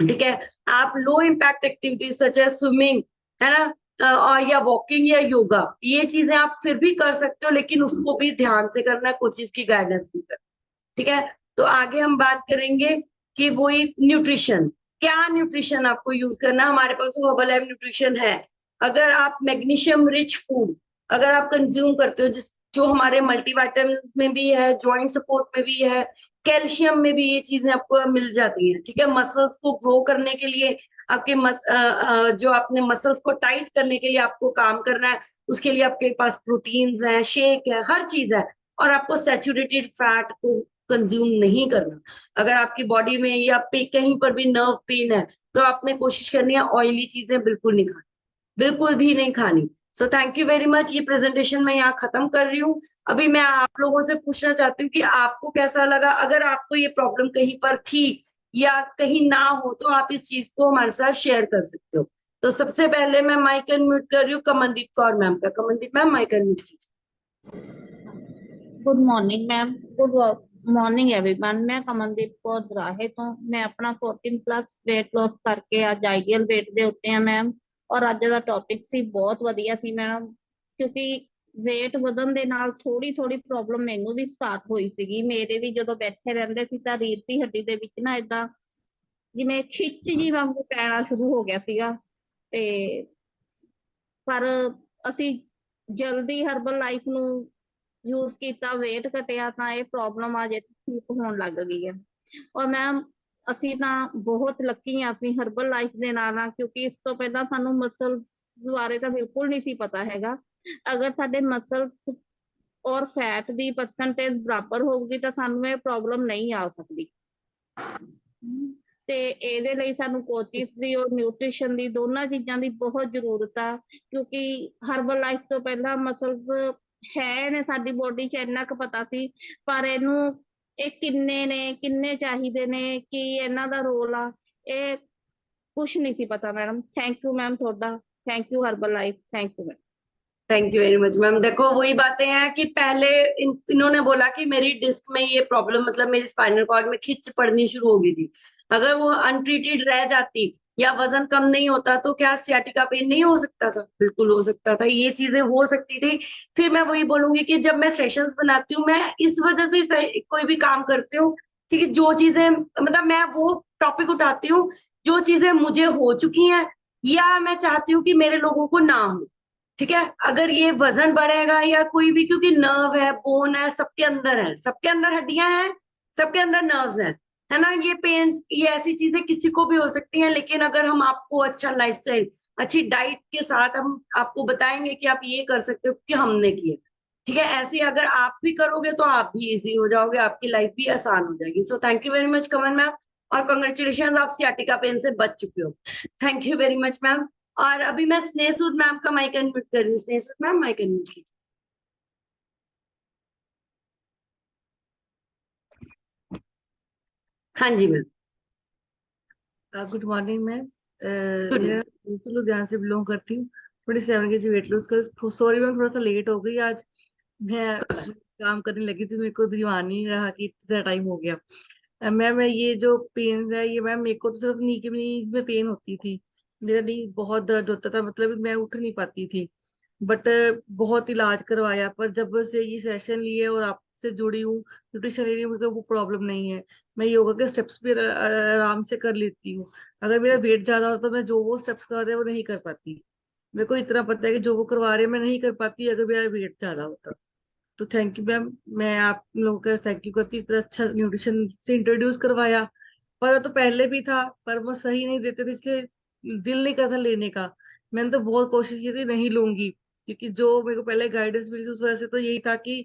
ठीक है। आप लो इम्पैक्ट एक्टिविटीज सच है स्विमिंग, है ना, और या वॉकिंग या योगा, ये चीजें आप फिर भी कर सकते हो, लेकिन उसको भी ध्यान से करना है, कुछ चीज की गाइडेंस भी करना, ठीक है। तो आगे हम बात करेंगे कि वही न्यूट्रिशन, क्या न्यूट्रिशन आपको यूज करना है। हमारे पास हर्बल लाइफ न्यूट्रिशन है। अगर आप मैग्नीशियम रिच फूड अगर आप कंज्यूम करते हो, जिस जो हमारे मल्टीविटामिन में भी है, जॉइंट सपोर्ट में भी है, कैल्शियम में भी ये चीजें आपको मिल जाती हैं, ठीक है। मसल्स को ग्रो करने के लिए, आपके जो आपने मसल्स को टाइट करने के लिए आपको काम करना है, उसके लिए आपके पास प्रोटीन्स है, शेक है, हर चीज है। और आपको सैचुरेटेड फैट को कंज्यूम नहीं करना। अगर आपकी बॉडी में या कहीं पर भी नर्व पेन है तो आपने कोशिश करनी है ऑयली चीजें बिल्कुल नहीं खानी, बिल्कुल भी नहीं खानी। सो थैंक यू वेरी मच, ये प्रेजेंटेशन मैं यहाँ खत्म कर रही हूँ। अभी मैं आप लोगों से पूछना चाहती हूँ कि आपको कैसा लगा। अगर आपको ये प्रॉब्लम कहीं पर थी या कहीं ना हो तो आप इस चीज को हमारे साथ शेयर कर सकते हो। तो सबसे पहले मैं माइक अनम्यूट कर रही हूँ कमलदीप कौर मैम का। कमलदीप मैम माइक अनम्यूट कीजिए। Good morning ma'am. Good morning everyone. मैं कमलदीप कौर द्राहे तो मैं अपना 14+ weight loss ਕਰਕੇ ਅੱਜ ਆਈਡੀਅਲ weight ਦੇ ਉੱਤੇ ਆ ਮੈਮ। ਔਰ ਅੱਜ ਦਾ ਟੌਪਿਕ ਸੀ ਬਹੁਤ ਵਧੀਆ ਸੀ ਮੈਮ, ਕਿਉਂਕਿ weight ਵਧਣ ਦੇ ਨਾਲ ਥੋੜੀ ਥੋੜੀ ਪ੍ਰੋਬਲਮ ਮੈਨੂੰ ਵੀ ਸਟਾਰਟ ਹੋਈ ਸੀਗੀ। ਮੇਰੇ ਵੀ ਜਦੋਂ ਬੈਠੇ ਰਹਿੰਦੇ ਸੀ ਤਾਂ ਰੀੜ੍ਹ ਦੀ ਹੱਡੀ ਦੇ ਵਿੱਚ ਨਾ ਇਦਾਂ ਜਿਵੇਂ ਖਿੱਚ ਜੀ ਵਾਂਗੂ ਪੈਣਾ ਸ਼ੁਰੂ ਹੋ ਗਿਆ ਸੀਗਾ। ਤੇ ਪਰ ਅਸੀਂ ਜਲਦੀ ਹਰਬਲ ਲਾਈਫ ਨੂੰ ਯੂਜ਼ ਕੀਤਾ, weight ਘਟਿਆ ਤਾਂ ਇਹ ਪ੍ਰੋਬਲਮ ਆ ਜੇ ਠੀਕ ਹੋਣ ਲੱਗ ਗਈ ਹੈ। ਔਰ ਮੈਮ ਅਸੀਂ ਤਾਂ ਬਹੁਤ ਲੱਕੀ ਹਾਂ ਅਸੀਂ ਹਰਬਲ ਲਾਈਫ ਦੇ ਨਾਲ, ਕਿਉਂਕਿ ਇਸ ਤੋਂ ਪਹਿਲਾਂ ਸਾਨੂੰ ਮਸਲਸ ਬਾਰੇ ਤਾਂ ਬਿਲਕੁਲ ਨਹੀਂ ਸੀ ਪਤਾ ਹੈਗਾ। ਅਗਰ ਸਾਡੇ ਮਸਲਸ ਔਰ ਫੈਟ ਦੀ ਪਰਸੈਂਟੇਜ ਬਰਾਬਰ ਹੋਊਗੀ ਤਾਂ ਸਾਨੂੰ ਇਹ ਪ੍ਰੋਬਲਮ ਨਹੀਂ ਆ ਸਕਦੀ। ਤੇ ਇਹਦੇ ਲਈ ਸਾਨੂੰ ਕੋਚਿਸ ਦੀ ਔਰ ਨਿਊਟ੍ਰੀਸ਼ਨ ਦੀ ਦੋਨਾਂ ਚੀਜ਼ਾਂ ਦੀ ਬਹੁਤ ਜ਼ਰੂਰਤ ਆ, ਕਿਉਂਕਿ ਹਰਬਲ ਲਾਈਫ ਤੋਂ ਪਹਿਲਾਂ ਮਸਲਸ ਹੈ ਨੇ ਸਾਡੀ ਬੋਡੀ 'ਚ ਇੰਨਾ ਕੁ ਪਤਾ ਸੀ, ਪਰ ਇਹਨੂੰ ਇਹ ਕਿੰਨੇ ਨੇ ਕਿੰਨੇ ਚਾਹੀਦੇ ਨੇ ਕੀ ਇਹਨਾਂ ਦਾ ਰੋਲ ਆ, ਇਹ ਕੁਛ ਨਹੀਂ ਸੀ पता मैडम। थैंक यू मैम ਤੁਹਾਡਾ। Thank you herbal life. Thank you ma'am. Thank you very much ma'am. देखो वही बातें हैं कि पहले इन्होंने बोला कि मेरी डिस्क में ये प्रॉब्लम, मतलब मेरी स्पाइनल कॉर्ड में खिंच पड़नी शुरू हो गई थी। अगर वो अनट्रीटेड रह जाती या वजन कम नहीं होता तो क्या सियाटिका पेन नहीं हो सकता था? बिल्कुल हो सकता था, ये चीजें हो सकती थी। फिर मैं वही बोलूंगी कि जब मैं सेशंस बनाती हूँ मैं इस वजह से कोई भी काम करती हूँ, ठीक है, जो चीजें मतलब मैं वो टॉपिक उठाती हूँ जो चीजें मुझे हो चुकी हैं या मैं चाहती हूँ कि मेरे लोगों को ना हो, ठीक है। अगर ये वजन बढ़ेगा या कोई भी, क्योंकि नर्व है, बोन है, सबके अंदर हड्डियां हैं, सबके अंदर नर्व्स हैं, है ना। ये पेन्स, ये ऐसी चीजें किसी को भी हो सकती हैं, लेकिन अगर हम आपको अच्छा लाइफस्टाइल, अच्छी डाइट के साथ हम आपको बताएंगे कि आप ये कर सकते हो कि हमने किया, ठीक है। ऐसे अगर आप भी करोगे तो आप भी इजी हो जाओगे, आपकी लाइफ भी आसान हो जाएगी। So thank you very much Kamal ma'am, और कॉन्ग्रेचुलेशन, आप सियाटिका पेन से बच चुके हो। Thank you very much ma'am. और अभी मैं स्नेहसुध मैम का माइक अनम्यूट कर रही हूँ। स्नेहसुध मैम माइक अनम्यूट कीजिए। हाँ जी ma'am. Good morning ma'am. Good. मैं यूसुफ लुधियाना से बिलोंग करती हूँ। 27 kg वेट लॉस कर। सॉरी मैम, थोड़ा सा लेट हो गई आज। मैं काम करने लगी थी, मेरे को ध्यान नहीं रहा कि इतना टाइम हो गया। मैम ये जो पेन है, ये मैम मेरे को तो सिर्फ नी के नीज में पेन होती थी। मेरा नी बहुत दर्द होता था, मतलब मैं उठ नहीं पाती थी। बट बहुत इलाज करवाया, पर जब से ये सेशन लिए और आपसे जुड़ी हूँ, न्यूट्रिशन ले रही हूँ, मुझे वो प्रॉब्लम नहीं है। मैं योगा के स्टेप्स भी आराम से कर लेती हूँ। अगर मेरा वेट ज्यादा हो तो मैं जो वो स्टेप्स करवाते हैं वो नहीं कर पाती। मेरे को इतना पता है कि जो वो करवा रहे हैं मैं नहीं कर पाती अगर मेरा वेट ज्यादा होता। तो थैंक यू मैम, मैं आप लोगों का थैंक यू करती हूँ, इतना अच्छा न्यूट्रिशन से इंट्रोड्यूस करवाया। पर तो पहले भी था, पर वो सही नहीं देते थे, इसलिए दिल नहीं करता लेने का। मैंने तो बहुत कोशिश की थी नहीं लूंगी, क्योंकि जो मेरे को पहले गाइडेंस मिली थी उस वजह से तो यही था कि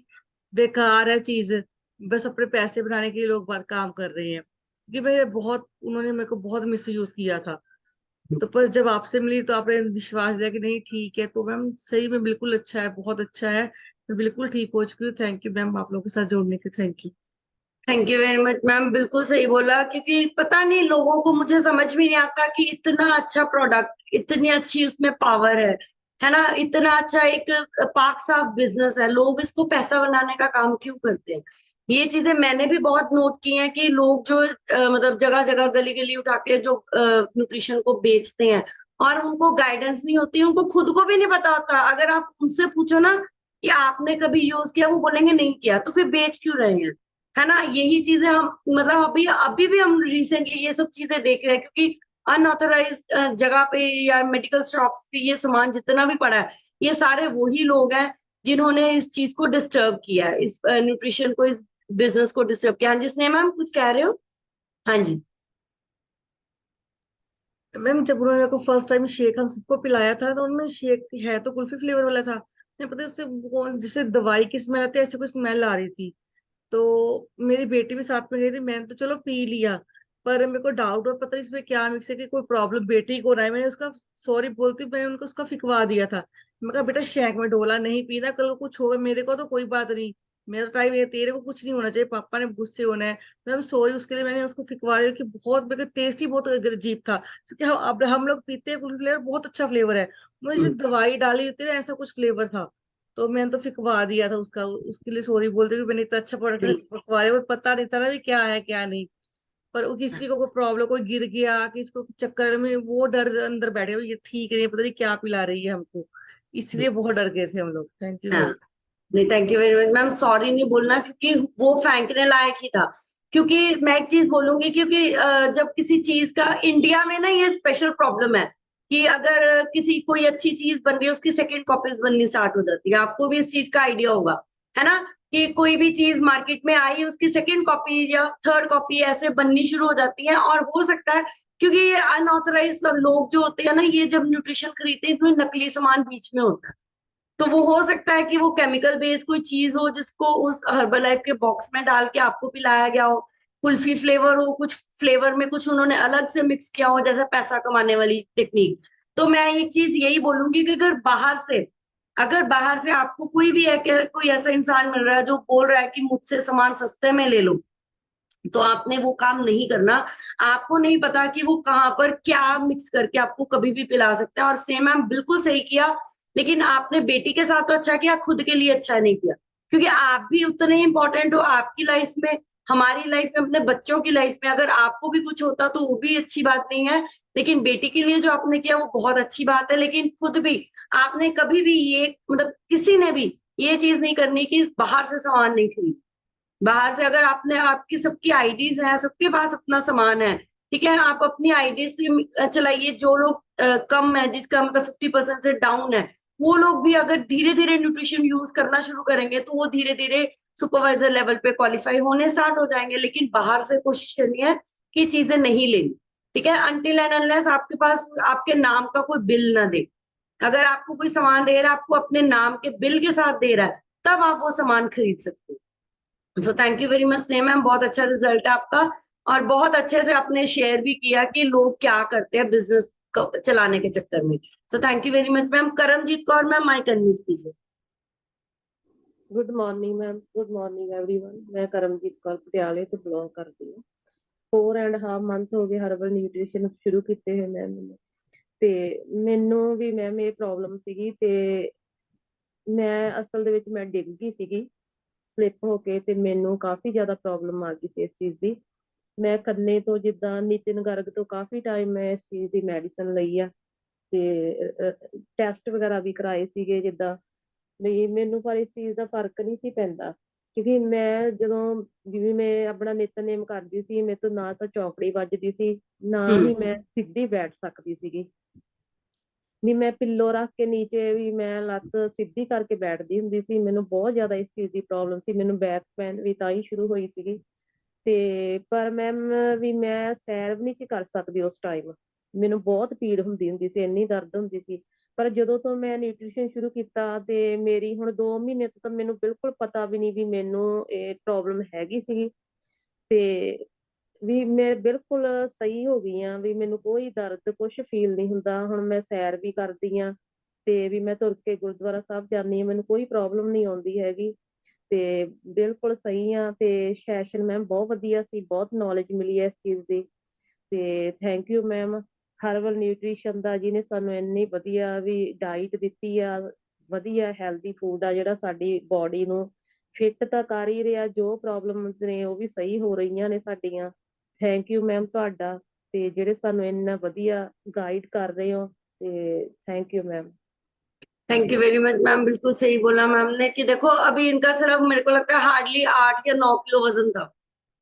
बेकार है चीज, बस अपने पैसे बनाने के लिए लोग बाहर काम कर रहे हैं। क्योंकि मैं बहुत, उन्होंने मेरे को बहुत मिस यूज किया था। तो पर जब आपसे मिली तो आपने विश्वास दिया कि नहीं ठीक है, तो मैम सही में बिल्कुल अच्छा है, बहुत अच्छा है। मैं बिल्कुल ठीक हो चुकी हूँ। थैंक यू मैम, आप लोगों के साथ जोड़ने के thank you. Thank you very much ma'am, बिल्कुल सही बोला, क्योंकि पता नहीं लोगों को, मुझे समझ में नहीं आता कि इतना अच्छा प्रोडक्ट, इतनी अच्छी उसमें पावर है ना, इतना अच्छा एक पाक साफ बिजनेस है, लोग इसको पैसा बनाने का काम क्यों करते हैं। ये चीजें मैंने भी बहुत नोट की हैं कि लोग जो मतलब जगह जगह गली गली उठा के जो न्यूट्रिशन को बेचते हैं, और उनको गाइडेंस नहीं होती, उनको खुद को भी नहीं पता होता। अगर आप उनसे पूछो ना कि आपने कभी यूज किया, वो बोलेंगे नहीं किया, तो फिर बेच क्यों रहे हैं, है ना। यही चीजें हम मतलब अभी अभी भी हम रिसेंटली ये सब चीजें देख रहे हैं, क्योंकि अनऑथराइज जगह पे या मेडिकल शॉप्स पे ये सामान जितना भी पड़ा है, ये सारे वही लोग हैं जिन्होंने इस चीज को डिस्टर्ब किया है, इस न्यूट्रिशन को, इस बिजनेस को डिस्टर्ब किया। हाँ जी स्नेहा मैम, कुछ कह रहे हो? हाँ जी। मैम जब उन्होंने मेरे को फर्स्ट टाइम शेक हम सबको पिलाया था, तो उनमें शेक है तो कुल्फी फ्लेवर वाला था, नहीं पता उससे जिसे दवाई की स्मेल आती है ऐसे कोई स्मेल आ रही थी। तो मेरी बेटी भी साथ में गई थी, मैंने तो चलो पी लिया, पर मेरे को डाउट और पता नहीं इसमें क्या मिक्स है कि कोई प्रॉब्लम बेटी को रहा है। मैंने उसका सॉरी बोलती, मैंने उनको उसका फिकवा दिया था। मैं कहा बेटा शेक में डोला नहीं पीना, कल को कुछ होगा मेरे को तो कोई बात नहीं, मेरा टाइम है, तेरे को कुछ नहीं होना चाहिए, पापा ने गुस्से होना है। मैं सॉरी उसके लिए, मैंने उसको फिकवा दिया कि बहुत मेरे को टेस्ट ही बहुत अजीब था, क्योंकि हम लोग पीते हैं कुछ फ्लेवर, बहुत अच्छा फ्लेवर है, मुझे दवाई डाली होती है ऐसा कुछ फ्लेवर था। तो मैंने तो फिकवा दिया था उसका, उसके लिए सॉरी बोलते हुए, मैंने इतना अच्छा प्रोडक्ट फिकवाया, और पता नहीं था ना भी क्या है क्या नहीं। पर वो किसी को कोई प्रॉब्लम, कोई गिर गया, किसी को चक्कर में, वो डर अंदर बैठ गया ये ठीक है, ये पता नहीं क्या पिला रही है हमको, इसलिए बहुत डर गए थे हम लोग। थैंक यू हाँ, मैम। नहीं thank you very much ma'am, sorry नहीं बोलना, क्योंकि वो फेंकने लायक ही था। क्योंकि मैं एक चीज बोलूंगी, क्योंकि जब किसी चीज का इंडिया में ना ये स्पेशल प्रॉब्लम है कि अगर किसी कोई अच्छी चीज बन रही है, उसकी सेकंड कॉपीज बननी स्टार्ट हो जाती है। आपको भी इस चीज का आइडिया होगा, है ना, कि कोई भी चीज मार्केट में आई, उसकी सेकंड कॉपी या थर्ड कॉपी ऐसे बननी शुरू हो जाती है। और हो सकता है क्योंकि ये अनऑथराइज लोग जो होते हैं ना, ये जब न्यूट्रिशन खरीदते हैं, इसमें नकली सामान बीच में होता है। तो वो हो सकता है कि वो केमिकल बेस्ड कोई चीज हो, जिसको उस हर्बल लाइफ के बॉक्स में डाल के आपको पिलाया गया हो। कुल्फी फ्लेवर हो, कुछ फ्लेवर में कुछ उन्होंने अलग से मिक्स किया हो, जैसे पैसा कमाने वाली टेक्निक। तो मैं एक चीज यही बोलूंगी कि अगर बाहर से आपको कोई भी है कि कोई ऐसा इंसान मिल रहा है जो बोल रहा है कि मुझसे सामान सस्ते में ले लो, तो आपने वो काम नहीं करना। आपको नहीं पता कि वो कहाँ पर क्या मिक्स करके आपको कभी भी पिला सकते हैं। और सेम मैम बिल्कुल सही किया, लेकिन आपने बेटी के साथ तो अच्छा किया, खुद के लिए अच्छा नहीं किया, क्योंकि आप भी उतने इंपॉर्टेंट हो आपकी लाइफ में, हमारी लाइफ में, अपने बच्चों की लाइफ में। अगर आपको भी कुछ होता तो वो भी अच्छी बात नहीं है, लेकिन बेटी के लिए जो आपने किया वो बहुत अच्छी बात है। लेकिन खुद भी आपने कभी भी ये मतलब किसी ने भी ये चीज नहीं करनी कि बाहर से सामान नहीं खरीद। बाहर से अगर आपने, आपकी सबकी आईडीज हैं, सबके पास अपना सामान है, ठीक है, आप अपनी आईडी से चलाइए। जो लोग कम है, जिसका मतलब 50% से डाउन है, वो लोग भी अगर धीरे धीरे न्यूट्रिशन यूज करना शुरू करेंगे, तो वो धीरे धीरे सुपरवाइजर लेवल पे क्वालिफाई होने स्टार्ट हो जाएंगे। लेकिन बाहर से कोशिश करनी है कि चीजें नहीं लेनी, ठीक है, अनटिल एंड अनलेस आपके पास आपके नाम का कोई बिल ना दे। अगर आपको कोई सामान दे रहा है, आपको अपने नाम के बिल के साथ दे रहा है, तब आप वो सामान खरीद सकते हो। तो thank you very much same ma'am, बहुत अच्छा रिजल्ट है आपका। और बहुत अच्छे से आपने शेयर भी किया कि लोग क्या करते हैं बिजनेस चलाने के चक्कर में। So thank you very much ma'am. Karamjit Kaur ma'am, mic unmute कीजिए। Good morning ma'am, good morning everyone. ਮੈਂ ਕਰਮਜੀਤ ਕੌਰ ਪਟਿਆਲੇ ਤੋਂ ਬਿਲੋਂਗ ਕਰਦੀ ਹਾਂ। 4.5 ਮੰਥ ਹੋ ਗਏ ਹਰਬਲ ਨਿਊਟ੍ਰੀਸ਼ਨ ਸ਼ੁਰੂ ਕੀਤੇ ਹੋਏ ਮੈਮ ਮੈਨੂੰ। ਤੇ ਮੈਨੂੰ ਵੀ ਮੈਮ ਇਹ ਪ੍ਰੋਬਲਮ ਸੀਗੀ, ਤੇ ਮੈਂ ਅਸਲ ਦੇ ਵਿੱਚ ਮੈਂ ਡਿੱਗ ਗਈ ਸੀਗੀ ਸਲਿੱਪ ਹੋ ਕੇ, ਤੇ ਮੈਨੂੰ ਕਾਫੀ ਜ਼ਿਆਦਾ ਪ੍ਰੋਬਲਮ ਆ ਗਈ ਸੀ ਇਸ ਚੀਜ਼ ਦੀ। ਮੈਂ ਖੰਨੇ ਤੋਂ ਜਿੱਦਾਂ ਨਿਤਿਨ ਗਰਗ ਤੋਂ ਕਾਫੀ ਟਾਈਮ ਮੈਂ ਇਸ ਚੀਜ਼ ਦੀ ਮੈਡੀਸਨ ਲਈ ਆ, ਤੇ ਟੈਸਟ ਵਗੈਰਾ ਵੀ ਕਰਾਏ ਸੀਗੇ ਜਿੱਦਾਂ ਵੀ ਮੈਨੂੰ, ਪਰ ਇਸ ਚੀਜ਼ ਦਾ ਫਰਕ ਨਹੀਂ ਸੀ ਪੈਂਦਾ। ਕਿਉਂਕਿ ਮੈਂ ਜਦੋਂ ਜਿਵੇਂ ਮੈਂ ਆਪਣਾ ਨਿਤਨੇਮ ਕਰਦੀ ਸੀ, ਮੇਰੇ ਤੋਂ ਨਾ ਤਾਂ ਚੌਕੜੀ ਵੱਜਦੀ ਸੀ, ਨਾ ਹੀ ਮੈਂ ਸਿੱਧੀ ਬੈਠ ਸਕਦੀ ਸੀਗੀ। ਵੀ ਮੈਂ ਪਿੱਲੋ ਰੱਖ ਕੇ ਨੀਚੇ ਵੀ ਮੈਂ ਲੱਤ ਸਿੱਧੀ ਕਰਕੇ ਬੈਠਦੀ ਹੁੰਦੀ ਸੀ। ਮੈਨੂੰ ਬਹੁਤ ਜ਼ਿਆਦਾ ਇਸ ਚੀਜ਼ ਦੀ ਪ੍ਰੋਬਲਮ ਸੀ, ਮੈਨੂੰ ਬੈਕ ਪੇਨ ਵੀ ਤਾਂ ਹੀ ਸ਼ੁਰੂ ਹੋਈ ਸੀਗੀ। ਤੇ ਪਰ ਮੈਮ ਵੀ ਮੈਂ ਸੈਰ ਵੀ ਨਹੀਂ ਸੀ ਕਰ ਸਕਦੀ ਉਸ ਟਾਈਮ, ਮੈਨੂੰ ਬਹੁਤ ਪੀੜ ਹੁੰਦੀ ਸੀ, ਇੰਨੀ ਦਰਦ ਹੁੰਦੀ ਸੀ। ਪਰ ਜਦੋਂ ਤੋਂ ਮੈਂ ਨਿਊਟ੍ਰੀਸ਼ਨ ਸ਼ੁਰੂ ਕੀਤਾ, ਤੇ ਮੇਰੀ ਹੁਣ 2 ਮਹੀਨੇ ਤੋਂ ਤਾਂ ਮੈਨੂੰ ਬਿਲਕੁਲ ਪਤਾ ਵੀ ਨਹੀਂ ਵੀ ਮੈਨੂੰ ਇਹ ਪ੍ਰੋਬਲਮ ਹੈਗੀ ਸੀਗੀ। ਤੇ ਵੀ ਮੈਂ ਬਿਲਕੁਲ ਸਹੀ ਹੋ ਗਈ ਹਾਂ, ਵੀ ਮੈਨੂੰ ਕੋਈ ਦਰਦ ਕੁਛ ਫੀਲ ਨਹੀਂ ਹੁੰਦਾ। ਹੁਣ ਮੈਂ ਸੈਰ ਵੀ ਕਰਦੀ ਹਾਂ, ਤੇ ਵੀ ਮੈਂ ਤੁਰ ਕੇ ਗੁਰਦੁਆਰਾ ਸਾਹਿਬ ਜਾਂਦੀ ਹਾਂ, ਮੈਨੂੰ ਕੋਈ ਪ੍ਰੋਬਲਮ ਨਹੀਂ ਆਉਂਦੀ ਹੈਗੀ ਤੇ ਬਿਲਕੁਲ ਸਹੀ ਆ। ਤੇ ਸੈਸ਼ਨ ਮੈਮ ਬਹੁਤ ਵਧੀਆ ਸੀ, ਬਹੁਤ ਨੌਲੇਜ ਮਿਲੀ ਹੈ ਇਸ ਚੀਜ਼ ਦੀ ਤੇ thank you ma'am. Herbal nutrition ਦਾ ਜਿਹਨੇ ਸਾਨੂੰ ਇੰਨੀ ਵਧੀਆ ਵੀ ਡਾਈਟ ਦਿੱਤੀ ਆ, ਵਧੀਆ ਹੈਲਦੀ ਫੂਡ ਆ ਜਿਹੜਾ ਸਾਡੀ ਬੋਡੀ ਨੂੰ ਫਿੱਟ ਤਾਂ ਕਰ ਹੀ ਰਿਹਾ, ਜੋ ਪ੍ਰੋਬਲਮਸ ਨੇ ਉਹ ਵੀ ਸਹੀ ਹੋ ਰਹੀਆਂ ਨੇ ਸਾਡੀਆਂ। ਥੈਂਕ ਯੂ ਮੈਮ ਤੁਹਾਡਾ, ਤੇ ਜਿਹੜੇ ਸਾਨੂੰ ਇੰਨਾ ਵਧੀਆ गाइड कर रहे हो, ਤੇ thank you ma'am. Thank you very much ma'am, बिल्कुल सही बोला मैम ने कि देखो अभी इनका सिर्फ मेरे को लगता है हार्डली 8 या 9 किलो वजन था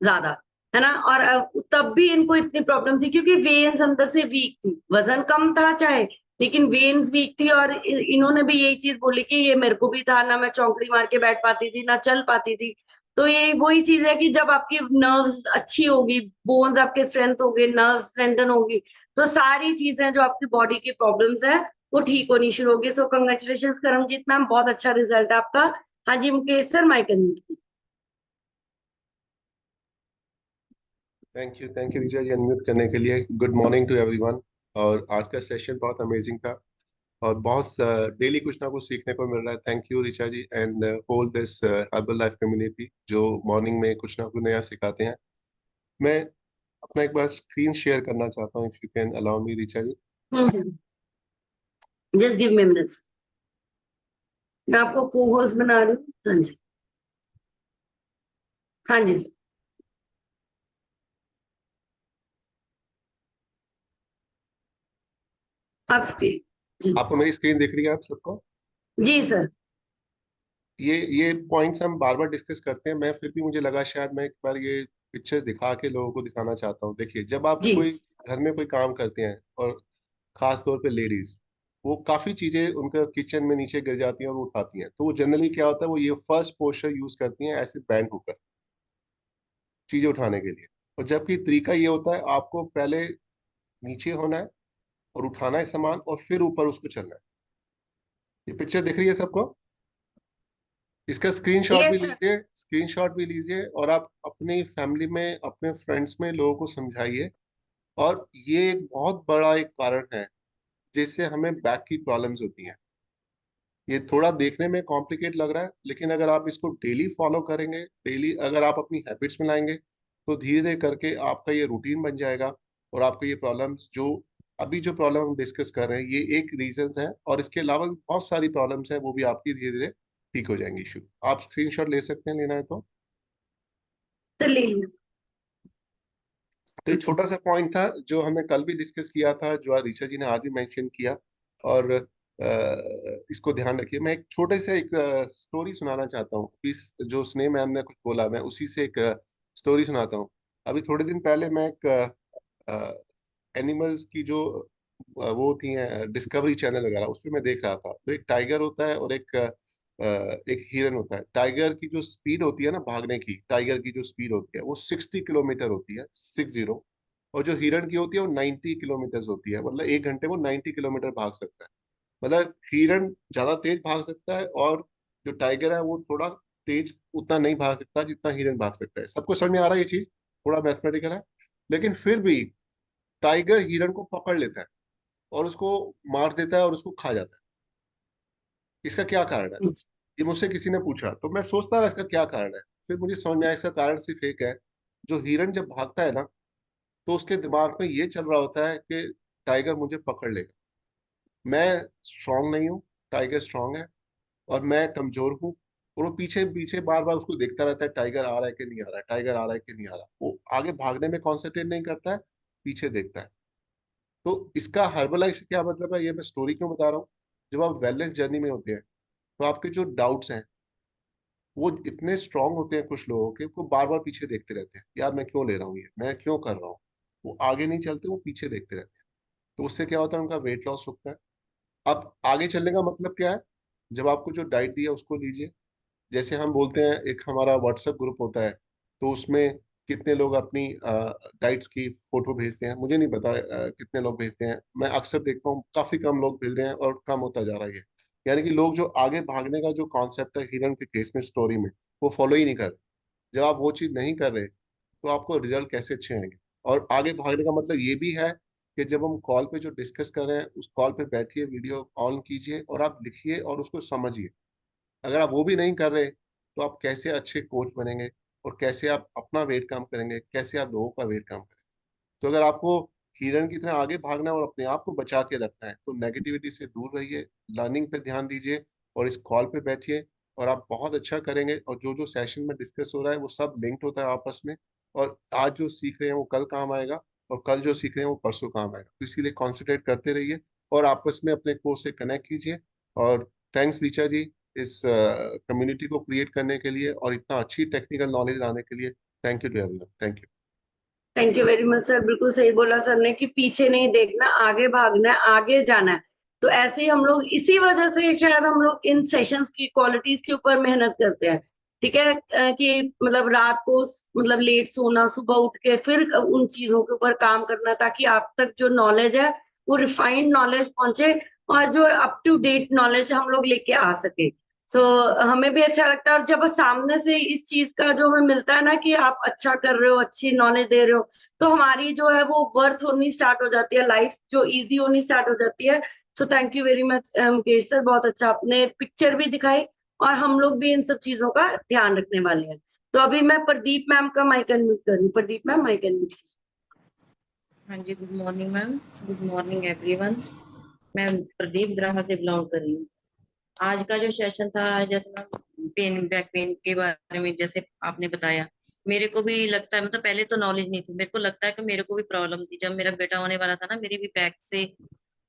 ज्यादा, है ना। और तब भी इनको इतनी प्रॉब्लम थी क्योंकि वेन्स अंदर से वीक थी, वजन कम था चाहे, लेकिन वेन्स वीक थी। और इन्होंने भी यही चीज बोली कि ये मेरे को भी था ना, मैं चौंकड़ी मार के बैठ पाती थी ना चल पाती थी। तो ये वही चीज है कि जब आपकी नर्व्स अच्छी होगी, बोन्स आपके स्ट्रेंथ होंगे, नर्व स्ट्रेंथन होगी, तो सारी चीजें जो आपकी बॉडी की प्रॉब्लम्स है वो ठीक होनी शुरू होगी। सो कंग्रेचुलेशन करमजीत मैम, बहुत अच्छा रिजल्ट है आपका। हाँ जी Mukesh sir, mic unmute. Thank you Richa ji unmute करने के लिए। Good morning to everyone. और आज का सेशन बहुत अमेजिंग था और बहुत डेली कुछ ना कुछ सीखने को मिल रहा है। Thank you Richa ji and whole this herbal life community जो मॉर्निंग में कुछ ना कुछ नया सिखाते हैं। मैं अपना एक बार स्क्रीन शेयर करना चाहता हूँ, if you can allow me Richa ji. Just give me minutes, मैं आपको को होस्ट बना रही हूँ। हाँ जी, हाँ जी सर, आप स्क्रीन जी। आपको मेरी स्क्रीन दिख रही है आप सबको? जी सर। ये पॉइंट्स हम बार बार डिस्कस करते हैं, मैं फिर भी मुझे लगा शायद मैं एक बार ये पिक्चर दिखा के लोगों को दिखाना चाहता हूँ। देखिए, जब आप जी कोई घर में कोई काम करते हैं और खास तौर पे लेडीज, वो काफी चीजें उनका किचन में नीचे गिर जाती हैं और वो उठाती हैं, तो वो जनरली क्या होता है, वो ये फर्स्ट पोस्चर यूज करती हैं ऐसे बैंड होकर चीजें उठाने के लिए। और जबकि तरीका ये होता है, आपको पहले नीचे होना है और उठाना है सामान और फिर ऊपर उसको चलना है। ये पिक्चर दिख रही है सबको? इसका स्क्रीनशॉट भी यस सर। लीजिए, स्क्रीनशॉट भी लीजिए और आप अपनी फैमिली में, अपने फ्रेंड्स में लोगों को समझाइए। और ये एक बहुत बड़ा एक कारण है जिससे हमें बैक की प्रॉब्लम्स होती हैं। ये थोड़ा देखने में कॉम्प्लिकेट लग रहा है, लेकिन अगर आप इसको डेली फॉलो करेंगे, डेली अगर आप अपनी हैबिट्स में लाएंगे, तो धीरे धीरे करके आपका ये रूटीन बन जाएगा। और आपको ये प्रॉब्लम्स जो अभी जो प्रॉब्लम हम डिस्कस कर रहे हैं, ये एक रीजंस है, और इसके अलावा भी बहुत सारी प्रॉब्लम्स हैं, वो भी आपकी धीरे धीरे ठीक हो जाएंगी। इशू आप स्क्रीनशॉट ले सकते हैं, लेना है तो। तो ले लिया। तो एक छोटा सा पॉइंट था जो हमने कल भी डिस्कस किया था, जो ऋचा जी ने आज भी मेंशन किया। और इसको ध्यान रखिए। मैं एक छोटे से एक स्टोरी सुनाना चाहता हूँ। इस जो स्नेह मैम ने कुछ बोला, मैं उसी से एक स्टोरी सुनाता हूँ। अभी थोड़े दिन पहले मैं एक एनिमल्स की जो वो थी डिस्कवरी चैनल वगैरह, उस पर मैं देख रहा था। तो एक टाइगर होता है और एक हिरन होता है। टाइगर की जो स्पीड होती है ना भागने की, टाइगर की जो स्पीड होती है वो 60 किलोमीटर होती है, 60। और जो हिरन की होती है वो 90 किलोमीटर होती है, मतलब 1 घंटे वो 90 किलोमीटर भाग सकता है। मतलब हिरन ज्यादा तेज भाग सकता है और जो टाइगर है वो थोड़ा तेज उतना नहीं भाग सकता जितना हिरन भाग सकता है। सबको समझ में आ रहा है ये चीज? थोड़ा मैथमेटिकल है, लेकिन फिर भी टाइगर हिरन को पकड़ लेता है और उसको मार देता है और उसको खा जाता है। इसका क्या कारण है? ये मुझसे किसी ने पूछा, तो मैं सोचता रहा इसका क्या कारण है। फिर मुझे समझ में आया इसका कारण सिर्फ एक है। जो हिरन जब भागता है ना, तो उसके दिमाग में ये चल रहा होता है कि टाइगर मुझे पकड़ लेगा, मैं स्ट्रांग नहीं हूँ, टाइगर स्ट्रांग है और मैं कमजोर हूँ। और वो पीछे पीछे बार बार उसको देखता रहता है, टाइगर आ रहा है कि नहीं आ रहा है, टाइगर आ रहा है कि नहीं आ रहा। वो आगे भागने में कॉन्सेंट्रेट नहीं करता है, पीछे देखता है। तो इसका हर्बलाइज से क्या मतलब है, ये मैं स्टोरी क्यों बता रहा हूँ। जब आप वेलनेस जर्नी में होते हैं, तो आपके जो डाउट्स हैं वो इतने स्ट्रांग होते हैं कुछ लोगों के, वो बार बार पीछे देखते रहते हैं, यार मैं क्यों ले रहा हूँ, ये मैं क्यों कर रहा हूँ। वो आगे नहीं चलते, वो पीछे देखते रहते हैं। तो उससे क्या होता है, उनका वेट लॉस होता है। अब आगे चलने का मतलब क्या है? जब आपको जो डाइट दिया उसको लीजिए। जैसे हम बोलते हैं, एक हमारा व्हाट्सएप ग्रुप होता है, तो उसमें कितने लोग अपनी डाइट्स की फोटो भेजते हैं मुझे नहीं पता, कितने लोग भेजते हैं। मैं अक्सर देखता हूँ काफी कम लोग भेज रहे हैं और कम होता जा रहा है ये। यानी कि लोग जो आगे भागने का जो कॉन्सेप्ट है हिरन के केस में, स्टोरी में, वो फॉलो ही नहीं कर रहे। जब आप वो चीज नहीं कर रहे, तो आपको रिजल्ट कैसे अच्छे आएंगे? और आगे भागने का मतलब ये भी है कि जब हम कॉल पे जो डिस्कस कर रहे हैं उस कॉल पे बैठिए, वीडियो ऑन कीजिए और आप लिखिए और उसको समझिए। अगर आप वो भी नहीं कर रहे तो आप कैसे अच्छे कोच बनेंगे, और कैसे आप अपना वेट कम करेंगे, कैसे आप लोगों का वेट कम करेंगे। तो अगर आपको हिरन की तरह आगे भागना है और अपने आप को बचा के रखना है तो नेगेटिविटी से दूर रहिए, लर्निंग पे ध्यान दीजिए और इस कॉल पे बैठिए और आप बहुत अच्छा करेंगे। और जो जो सेशन में डिस्कस हो रहा है वो सब लिंक्ड होता है आपस में, और आज जो सीख रहे हैं वो कल काम आएगा, और कल जो सीख रहे हैं वो परसों काम आएगा। तो इसीलिए कॉन्सेंट्रेट करते रहिए और आपस में अपने कोर्स से कनेक्ट कीजिए। और थैंक्स ऋचा जी इस कम्युनिटी को क्रिएट करने के लिए और इतना अच्छी टेक्निकल नॉलेज लाने के लिए। Thank you to everyone. Thank you. Thank you very much sir, बिल्कुल सही बोला सर ने कि पीछे नहीं देखना, आगे भागना है, आगे जाना है। तो ऐसे ही हम लोग, इसी वजह से शायद हम लोग इन सेशंस की क्वालिटीज के ऊपर मेहनत करते हैं। ठीक है, कि मतलब रात को मतलब लेट सोना, सुबह उठ के फिर उन चीजों के ऊपर काम करना, ताकि आप तक जो नॉलेज है वो रिफाइंड नॉलेज पहुंचे और जो अप टू डेट नॉलेज हम लोग लेके आ सके। सो हमें भी अच्छा लगता है, और जब सामने से इस चीज का जो हमें मिलता है ना कि आप अच्छा कर रहे हो, अच्छी नॉलेज दे रहे हो, तो हमारी जो है वो वर्थ होनी स्टार्ट हो जाती है, लाइफ जो इजी होनी स्टार्ट हो जाती है। सो thank you very much Mukesh sir, बहुत अच्छा आपने पिक्चर भी दिखाई, और हम लोग भी इन सब चीजों का ध्यान रखने वाले हैं। तो अभी मैं प्रदीप मैम का माइक अनम्यूट कर रही हूँ। प्रदीप मैम माइक अनम्यूट कीजिए। हाँ जी, good morning ma'am, good morning everyone. मैं प्रदीप ग्राहा से बिलोंग कर रही हूँ। आज का जो सेशन था, जैसे मैम पेन, बैक पेन के बारे में जैसे आपने बताया, मेरे को भी लगता है, मतलब पहले तो नॉलेज नहीं थी, मेरे को लगता है कि मेरे को भी प्रॉब्लम थी। जब मेरा बेटा होने वाला था ना, मेरी भी बैक से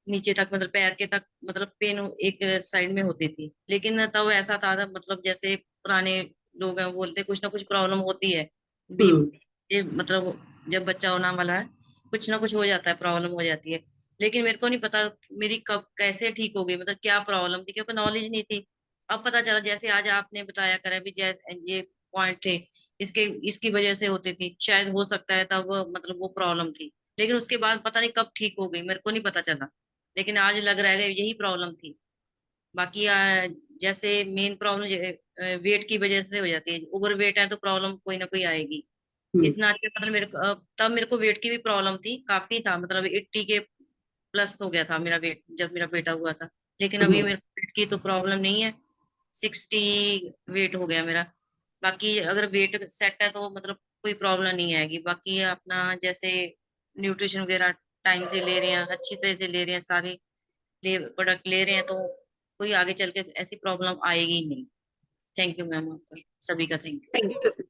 नीचे तक, मतलब पैर के तक, मतलब पेन एक साइड में होती थी। लेकिन तब ऐसा था, मतलब जैसे पुराने लोग हैं वो बोलते कुछ ना कुछ प्रॉब्लम होती है भी, हम्म। ये मतलब जब बच्चा होना वाला है कुछ ना कुछ हो जाता है, प्रॉब्लम हो जाती है। लेकिन मेरे को नहीं पता मेरी कब कैसे ठीक हो गई, मतलब क्या प्रॉब्लम थी, क्योंकि नॉलेज नहीं थी। अब पता चला, जैसे आज आपने बताया करा भी, जैसे ये पॉइंट थे, इसके इसकी वजह से होती थी, शायद हो सकता है तब मतलब वो प्रॉब्लम थी। लेकिन उसके बाद पता नहीं कब ठीक हो गई, मेरे को नहीं पता चला। लेकिन आज लग रहा है कि यही प्रॉब्लम थी। बाकी जैसे मेन प्रॉब्लम वेट की वजह से हो जाती है, ओवर वेट है तो प्रॉब्लम कोई ना कोई आएगी। हम्म। इतना अच्छा, मतलब मेरे को तब मेरे को वेट की भी प्रॉब्लम थी, काफी था, मतलब 80 के प्लस हो गया था मेरा वेट जब मेरा बेटा हुआ था। लेकिन अभी हम्म। मेरे वेट की तो प्रॉब्लम नहीं है, 60 वेट हो गया मेरा। बाकी अगर वेट सेट है तो मतलब कोई प्रॉब्लम नहीं आएगी। बाकी अपना जैसे न्यूट्रिशन वगैरह टाइम से ले रहे हैं, अच्छी तरह से ले रहे हैं, सारे प्रोडक्ट ले रहे हैं, तो कोई आगे चल के ऐसी प्रॉब्लम आएगी ही नहीं। थैंक यू मैम, आपका सभी का थैंक यू। Thank you. हाँ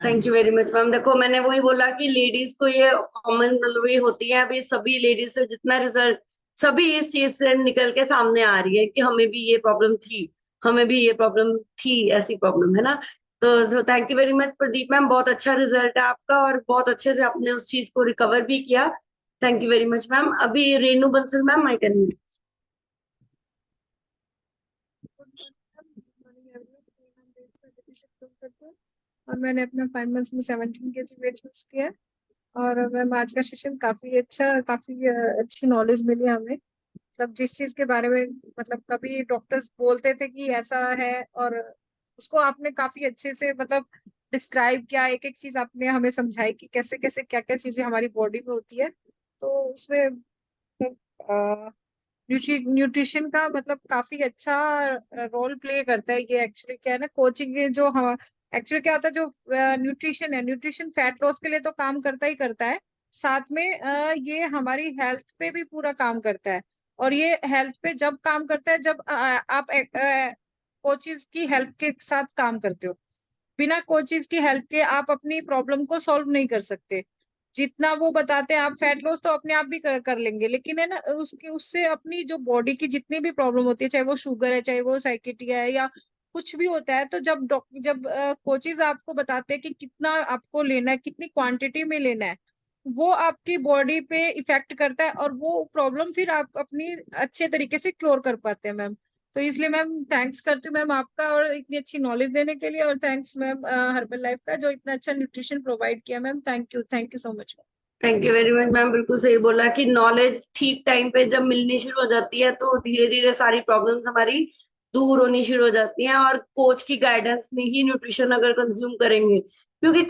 थैंक जी। You very much ma'am. देखो मैंने वही बोला कि लेडीज को ये कॉमन मतलब ये होती है, अभी सभी लेडीज से जितना रिजल्ट, सभी इस चीज से निकल के सामने आ रही है कि हमें भी ये प्रॉब्लम थी, हमें भी ये प्रॉब्लम थी, ऐसी प्रॉब्लम है ना। तो thank you very much Pradeep ma'am, बहुत अच्छा रिजल्ट है आपका और बहुत अच्छे से आपने उस चीज को रिकवर भी किया। Thank you very much ma'am. अभी Renu Bansal ma'am mic unmute. और मैंने अपना 5 मंथ्स में 17 kg वेट लॉस किया है। और मैम आज का सेशन काफी अच्छा, काफी अच्छी नॉलेज मिली हमें। मतलब जिस चीज के बारे में मतलब कभी डॉक्टर्स बोलते थे कि ऐसा है, और उसको आपने काफी अच्छे से मतलब डिस्क्राइब किया, एक एक चीज आपने हमें समझाई कि कैसे कैसे क्या क्या चीजें हमारी बॉडी में होती है। तो उसमें न्यूट्रिशन का मतलब काफी अच्छा रोल प्ले करता है। ये एक्चुअली क्या है ना, कोचिंग के जो हम एक्चुअली क्या होता है, जो न्यूट्रिशन है, न्यूट्रिशन फैट लॉस के लिए तो काम करता ही करता है, साथ में ये हमारी हेल्थ पे भी पूरा काम करता है। और ये हेल्थ पे जब काम करता है जब आप कोचिज की हेल्प के साथ काम करते हो। बिना कोचिज की हेल्प के आप अपनी प्रॉब्लम को सॉल्व नहीं कर सकते। जितना वो बताते हैं आप फैट लॉस तो अपने आप भी कर लेंगे, लेकिन है ना उसके उससे अपनी जो बॉडी की जितनी भी प्रॉब्लम होती है, चाहे वो शुगर है, चाहे वो साइकिटिया है, या कुछ भी होता है, तो जब कोचेज आपको बताते हैं कि कितना आपको लेना है, कितनी क्वांटिटी में लेना है, वो आपकी बॉडी पे इफेक्ट करता है और वो प्रॉब्लम फिर आप अपनी अच्छे तरीके से क्योर कर पाते हैं मैम। तो इसलिए मैम थैंक्स करती हूँ मैम आपका, और इतनी अच्छी नॉलेज देने के लिए, और थैंक्स मैम हर्बल लाइफ का जो इतना अच्छा न्यूट्रिशन प्रोवाइड किया ma'am. Thank you so much. Thank you very much ma'am, बिल्कुल सही बोला कि नॉलेज ठीक टाइम पे जब मिलनी शुरू हो जाती है तो धीरे धीरे सारी प्रॉब्लम्स हमारी दूर होनी शुरू हो जाती हैं। और कोच की गाइडेंस में ही न्यूट्रिशन अगर कंज्यूम करेंगे, क्योंकि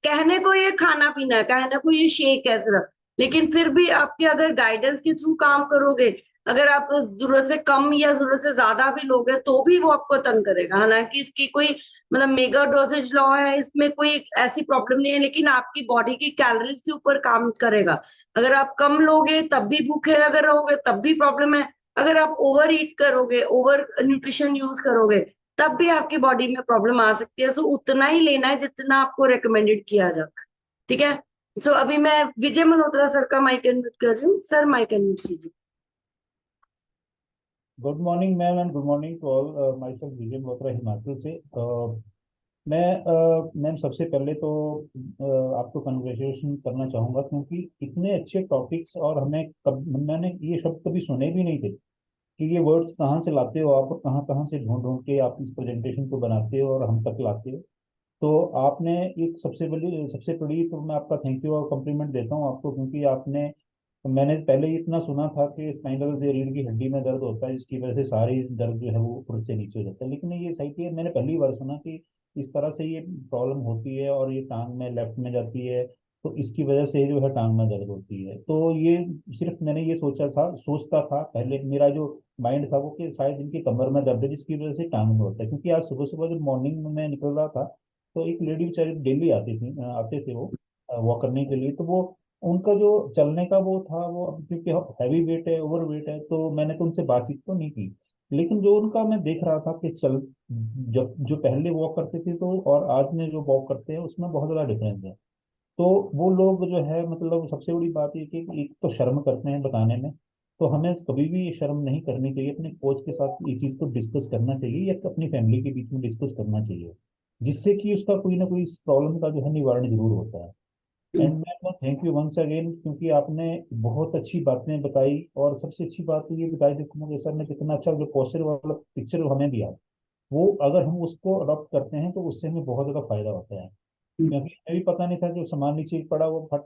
कहने को ये खाना पीना है, कहने को ये शेक है सिर्फ, लेकिन फिर भी आपके अगर गाइडेंस के थ्रू काम करोगे, अगर आप जरूरत से कम या जरूरत से ज्यादा भी लोगे तो भी वो आपको तंग करेगा। हालांकि इसकी कोई मतलब मेगा डोसेज लॉ है, इसमें कोई ऐसी प्रॉब्लम नहीं है, लेकिन आपकी बॉडी की कैलोरीज के ऊपर काम करेगा। अगर आप कम लोगे तब भी भूखे अगर रहोगे तब भी प्रॉब्लम है। अगर आप ओवर ईट करोगे, ओवर न्यूट्रिशन यूज करोगे, तब भी आपकी बॉडी में प्रॉब्लम आ सकती है। सो उतना ही लेना है जितना आपको रिकमेंडेड किया जाता है। ठीक है। सो अभी मैं विजय मल्होत्रा सर का माइक अनम्यूट कर रही हूँ। सर माइक अनम्यूट कीजिए। Good morning ma'am and good morning to all. Myself Vijay Malhotra Himachal से। मैं मैम सबसे पहले तो आपको कंग्रेचुलेशन करना चाहूँगा, क्योंकि इतने अच्छे टॉपिक्स और मैंने ये शब्द कभी सुने भी नहीं थे कि ये वर्ड्स कहाँ से लाते हो आप, और कहाँ कहाँ से ढूंढ ढूंढ के आप इस प्रेजेंटेशन को बनाते हो और हम तक लाते हो। तो आपने एक सबसे बड़ी तो मैं आपका थैंक यू और कम्प्लीमेंट देता हूँ आपको, क्योंकि आपने मैंने पहले ही इतना सुना था कि स्पाइनल रीढ़ की हड्डी में दर्द होता है, जिसकी वजह से सारी दर्द जो है वो ऊपर से नीचे हो जाता है। लेकिन ये सही है, मैंने पहली बार सुना कि इस तरह से ये प्रॉब्लम होती है और ये टांग में लेफ्ट में जाती है, तो इसकी वजह से जो है टांग में दर्द होती है। तो ये सिर्फ मैंने ये सोचता था पहले, मेरा जो माइंड था वो कि शायद इनकी कमर में दर्द है जिसकी वजह से टांग में होता है। क्योंकि आज सुबह सुबह जब मॉर्निंग में मैं निकल रहा था तो एक लेडी बेचारी डेली आते थे वो वॉक करने के लिए। तो वो उनका जो चलने का वो था, वो अब क्योंकि हैवी वेट है, ओवर वेट है, तो मैंने तो उनसे बातचीत तो नहीं की। लेकिन जो उनका मैं देख रहा था कि चल जब जो पहले वॉक करते थे तो और आज में जो वॉक करते हैं उसमें बहुत ज़्यादा डिफरेंस है। तो वो लोग जो है मतलब सबसे बड़ी बात ये कि एक तो शर्म करते हैं बताने में। तो हमें कभी भी ये शर्म नहीं करनी चाहिए, अपने कोच के साथ ये चीज़ को डिस्कस करना चाहिए या अपनी फैमिली के बीच में डिस्कस करना चाहिए, जिससे कि उसका कोई ना कोई प्रॉब्लम का जो है निवारण जरूर होता है। And ma'am thank you once again, क्योंकि आपने बहुत अच्छी बातें बताई। और सबसे अच्छी बात तो ये बताई, देखो मुझे सर ने कितना अच्छा जो पोस्टर वाला पिक्चर हमें दिया, वो अगर हम उसको अडॉप्ट करते हैं तो उससे हमें बहुत ज़्यादा फायदा होता है। क्योंकि हमें भी पता नहीं था जो सामान नीचे पड़ा वो फट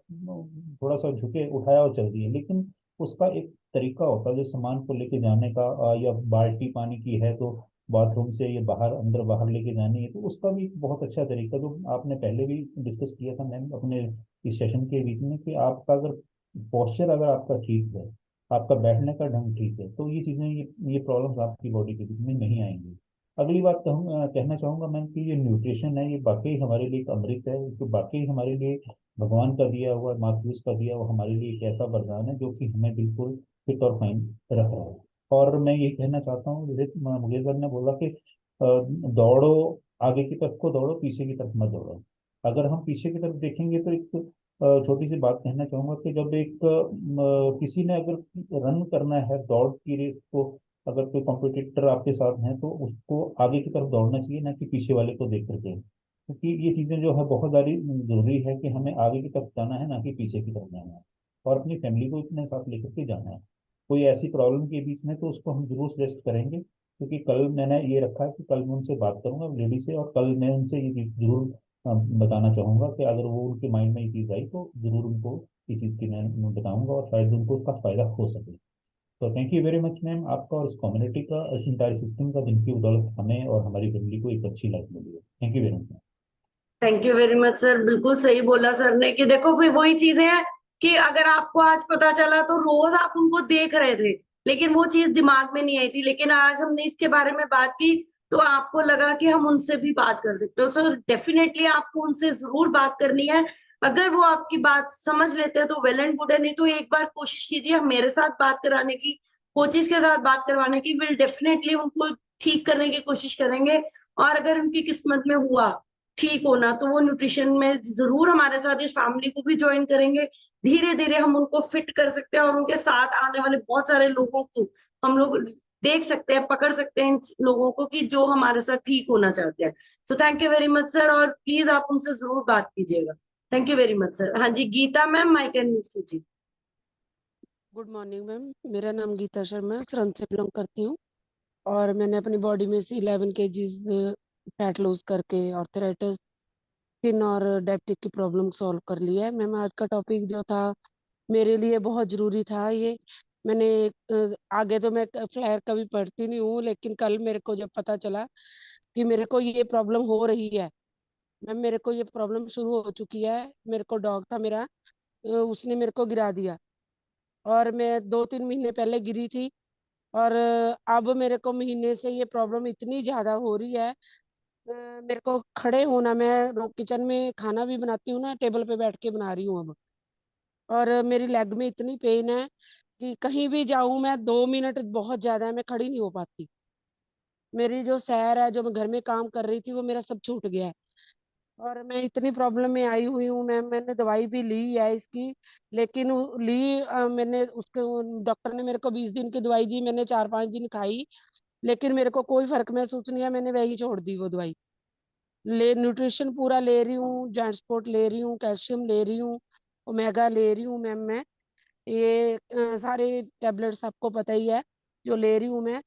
थोड़ा सा झुके उठाया और चल दिए, लेकिन उसका एक तरीका होता है जो सामान को लेके जाने का। या बाल्टी पानी की है तो बाथरूम से ये बाहर अंदर बाहर लेके जानी है, तो उसका भी एक बहुत अच्छा तरीका जो आपने पहले भी डिस्कस किया था मैम अपने इस सेशन के बीच में, कि आपका अगर पोस्चर अगर आपका ठीक है, आपका बैठने का ढंग ठीक है, तो ये चीज़ें ये प्रॉब्लम्स आपकी बॉडी के बीच में नहीं आएंगी। अगली बात कहना चाहूंगा मैम कि ये न्यूट्रिशन है, ये वाकई हमारे लिए एक अमृत है, तो वाकई हमारे लिए भगवान का दिया हुआ, मातृ का दिया हुआ हमारे लिए एक ऐसा वरदान है जो कि हमें बिल्कुल फिट और फाइन रख रहा है। और मैं ये कहना चाहता हूँ, जैसे मुकेश सर ने बोला कि दौड़ो, आगे की तरफ को दौड़ो, पीछे की तरफ मत दौड़ो। अगर हम पीछे की तरफ देखेंगे तो एक छोटी सी बात कहना चाहूंगा कि जब किसी ने अगर रन करना है दौड़ की रेस को, अगर कोई कॉम्पिटिटर आपके साथ हैं तो उसको आगे की तरफ दौड़ना चाहिए, ना कि पीछे वाले को देख करके। क्योंकि ये चीज़ें जो है बहुत सारी जरूरी है कि हमें आगे की तरफ जाना है, ना कि पीछे की तरफ जाना है। और अपनी फैमिली को इतने साथ लेकर के जाना है। कोई ऐसी प्रॉब्लम के बीच में तो उसको हम जरूर सजेस्ट करेंगे, क्योंकि कल मैंने ये रखा है कि कल मैं उनसे बात करूंगा लेडी से, और कल मैं उनसे ये चीज़ जरूर बताना चाहूंगा कि अगर वो उनके माइंड में ये चीज़ आई तो जरूर उनको ये चीज़ की मैं बताऊंगा और शायद उनको उसका फायदा हो सके। तो thank you very much ma'am आपका और इस कम्युनिटी का, इस इंटायर सिस्टम का, जिनकी बदौलत हमें और हमारी फैमिली को एक अच्छी लाइफ मिली है। Thank you very much. Thank you very much sir. बिल्कुल सही बोला सर ने कि देखो फिर वही चीजें हैं कि अगर आपको आज पता चला तो रोज आप उनको देख रहे थे, लेकिन वो चीज दिमाग में नहीं आई थी। लेकिन आज हमने इसके बारे में बात की तो आपको लगा कि हम उनसे भी बात कर सकते हो। सर डेफिनेटली आपको उनसे जरूर बात करनी है। अगर वो आपकी बात समझ लेते हैं तो वेल एंड गुड है, नहीं तो एक बार कोशिश कीजिए मेरे साथ बात कराने की, कोचिज के साथ बात करवाने की। विल डेफिनेटली उनको ठीक करने की कोशिश करेंगे। और अगर उनकी किस्मत में हुआ ठीक होना तो वो न्यूट्रिशन में जरूर हमारे साथ इस फैमिली को भी ज्वाइन करेंगे। धीरे धीरे हम उनको फिट कर सकते हैं और उनके साथ आने वाले बहुत सारे लोगों को हम लोग देख सकते हैं, पकड़ सकते हैं इन लोगों को कि जो हमारे साथ ठीक होना चाहते हैं। So thank you very much sir, और प्लीज आप उनसे जरूर बात कीजिएगा। Thank you very much sir. हाँ जी, Geeta ma'am mic unmute कीजिए। गुड मॉर्निंग मैम, मेरा नाम गीता शर्मा है, सरहंद से बिलोंग करती हूँ। और मैंने अपनी बॉडी में से 11 केजीज फैट लूज करके आर्थराइटिस, स्किन और डायबिटिक की प्रॉब्लम सॉल्व कर लिया है। मैम आज का टॉपिक जो था मेरे लिए बहुत ज़रूरी था। ये मैंने आगे तो मैं फ्लायर कभी पढ़ती नहीं हूँ, लेकिन कल मेरे को जब पता चला कि मेरे को ये प्रॉब्लम हो रही है, मैम मेरे को ये प्रॉब्लम शुरू हो चुकी है। मेरे को डॉग था मेरा, उसने मेरे को गिरा दिया। और मैं 2-3 महीने पहले गिरी थी, और अब मेरे को महीने से ये प्रॉब्लम इतनी ज्यादा हो रही है। मेरे को खड़े होना, मैं किचन में खाना भी बनाती हूँ ना, टेबल पे बैठ के बना रही हूँ अब। और मेरी लेग में इतनी पेन है कि कहीं भी जाऊं मैं, 2 मिनट बहुत ज्यादा है, मैं खड़ी नहीं हो पाती। मेरी जो सैर है, जो मैं घर में काम कर रही थी, वो मेरा सब छूट गया है। और मैं इतनी प्रॉब्लम में आई हुई हूँ। मैंने दवाई भी ली है इसकी, लेकिन मैंने उसको, डॉक्टर ने मेरे को 20 दिन की दवाई दी, मैंने 4-5 दिन खाई, लेकिन मेरे को कोई फर्क महसूस नहीं है। मैंने वही छोड़ दी वो दवाई। न्यूट्रिशन पूरा ले रही हूँ, जॉइंट सपोर्ट ले रही हूँ, कैल्शियम ले रही हूँ, ओमेगा ले रही हूँ मैम मैं। ये सारे टैबलेट्स आपको पता ही है जो ले रही हूँ मैं।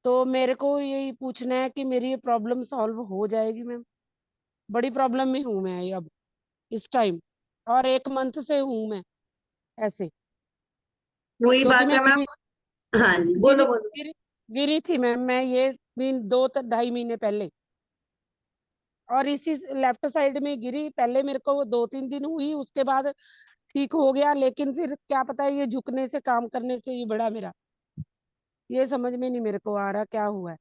तो मेरे को यही पूछना है कि मेरी ये प्रॉब्लम सॉल्व हो जाएगी मैम? बड़ी प्रॉब्लम में हूँ मैं अब इस टाइम, और 1 मंथ से हूँ मैं ऐसे। वही क्योंकि बात मैं है मैम। गिरी हाँ जी, गिरी बोलो बोलो। गिरी गिरी थी मैम मैं, ये 2-2.5 महीने पहले। और इसी लेफ्ट साइड में गिरी पहले, मेरे को वो 2-3 दिन हुई, उसके बाद ठीक हो गया। लेकिन फिर क्या पता है, ये झुकने से, काम करने से ये बड़ा मेरा, ये समझ में नहीं मेरे को आ रहा क्या हुआ है।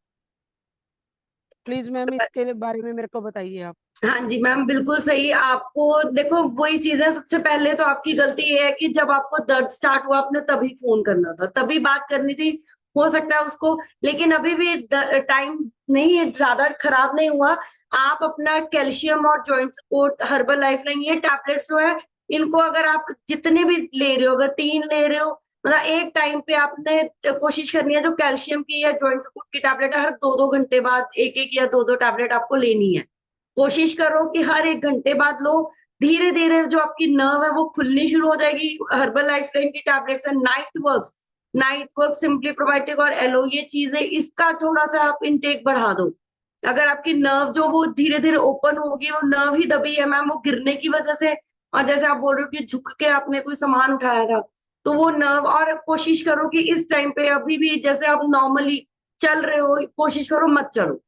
प्लीज मैम इसके बारे में मेरे को बताइए आप। हाँ जी मैम, बिल्कुल सही। आपको देखो, वही चीजें, सबसे पहले तो आपकी गलती ये है कि जब आपको दर्द स्टार्ट हुआ आपने तभी फोन करना था, तभी बात करनी थी। हो सकता है उसको, लेकिन अभी भी टाइम नहीं है, ज्यादा खराब नहीं हुआ। आप अपना कैल्शियम और joint support herbal life line, ये टैबलेट्स जो है, इनको अगर आप जितने भी ले रहे हो, अगर 3 ले रहे हो, मतलब एक टाइम पे आपने कोशिश करनी है, जो कैल्शियम की या जॉइंट सपोर्ट की टैबलेट है, हर 2-2 घंटे बाद एक एक या 2-2 टैबलेट आपको लेनी है। कोशिश करो कि हर 1 घंटे बाद लो। धीरे धीरे जो आपकी नर्व है वो खुलनी शुरू हो जाएगी। हर्बल लाइफ लाइन की टैबलेट्स है, नाइट वर्क, सिंपली प्रोबायोटिक और एलो, ये चीजें, इसका थोड़ा सा आप इनटेक बढ़ा दो। अगर आपकी नर्व जो वो धीरे धीरे ओपन होगी, वो नर्व ही दबी है मैम, वो गिरने की वजह से। और जैसे आप बोल रहे हो कि झुक के आपने कोई सामान उठाया था, तो वो नर्व, और कोशिश करो कि इस टाइम पे अभी भी जैसे आप नॉर्मली चल रहे हो, कोशिश करो मत चलो।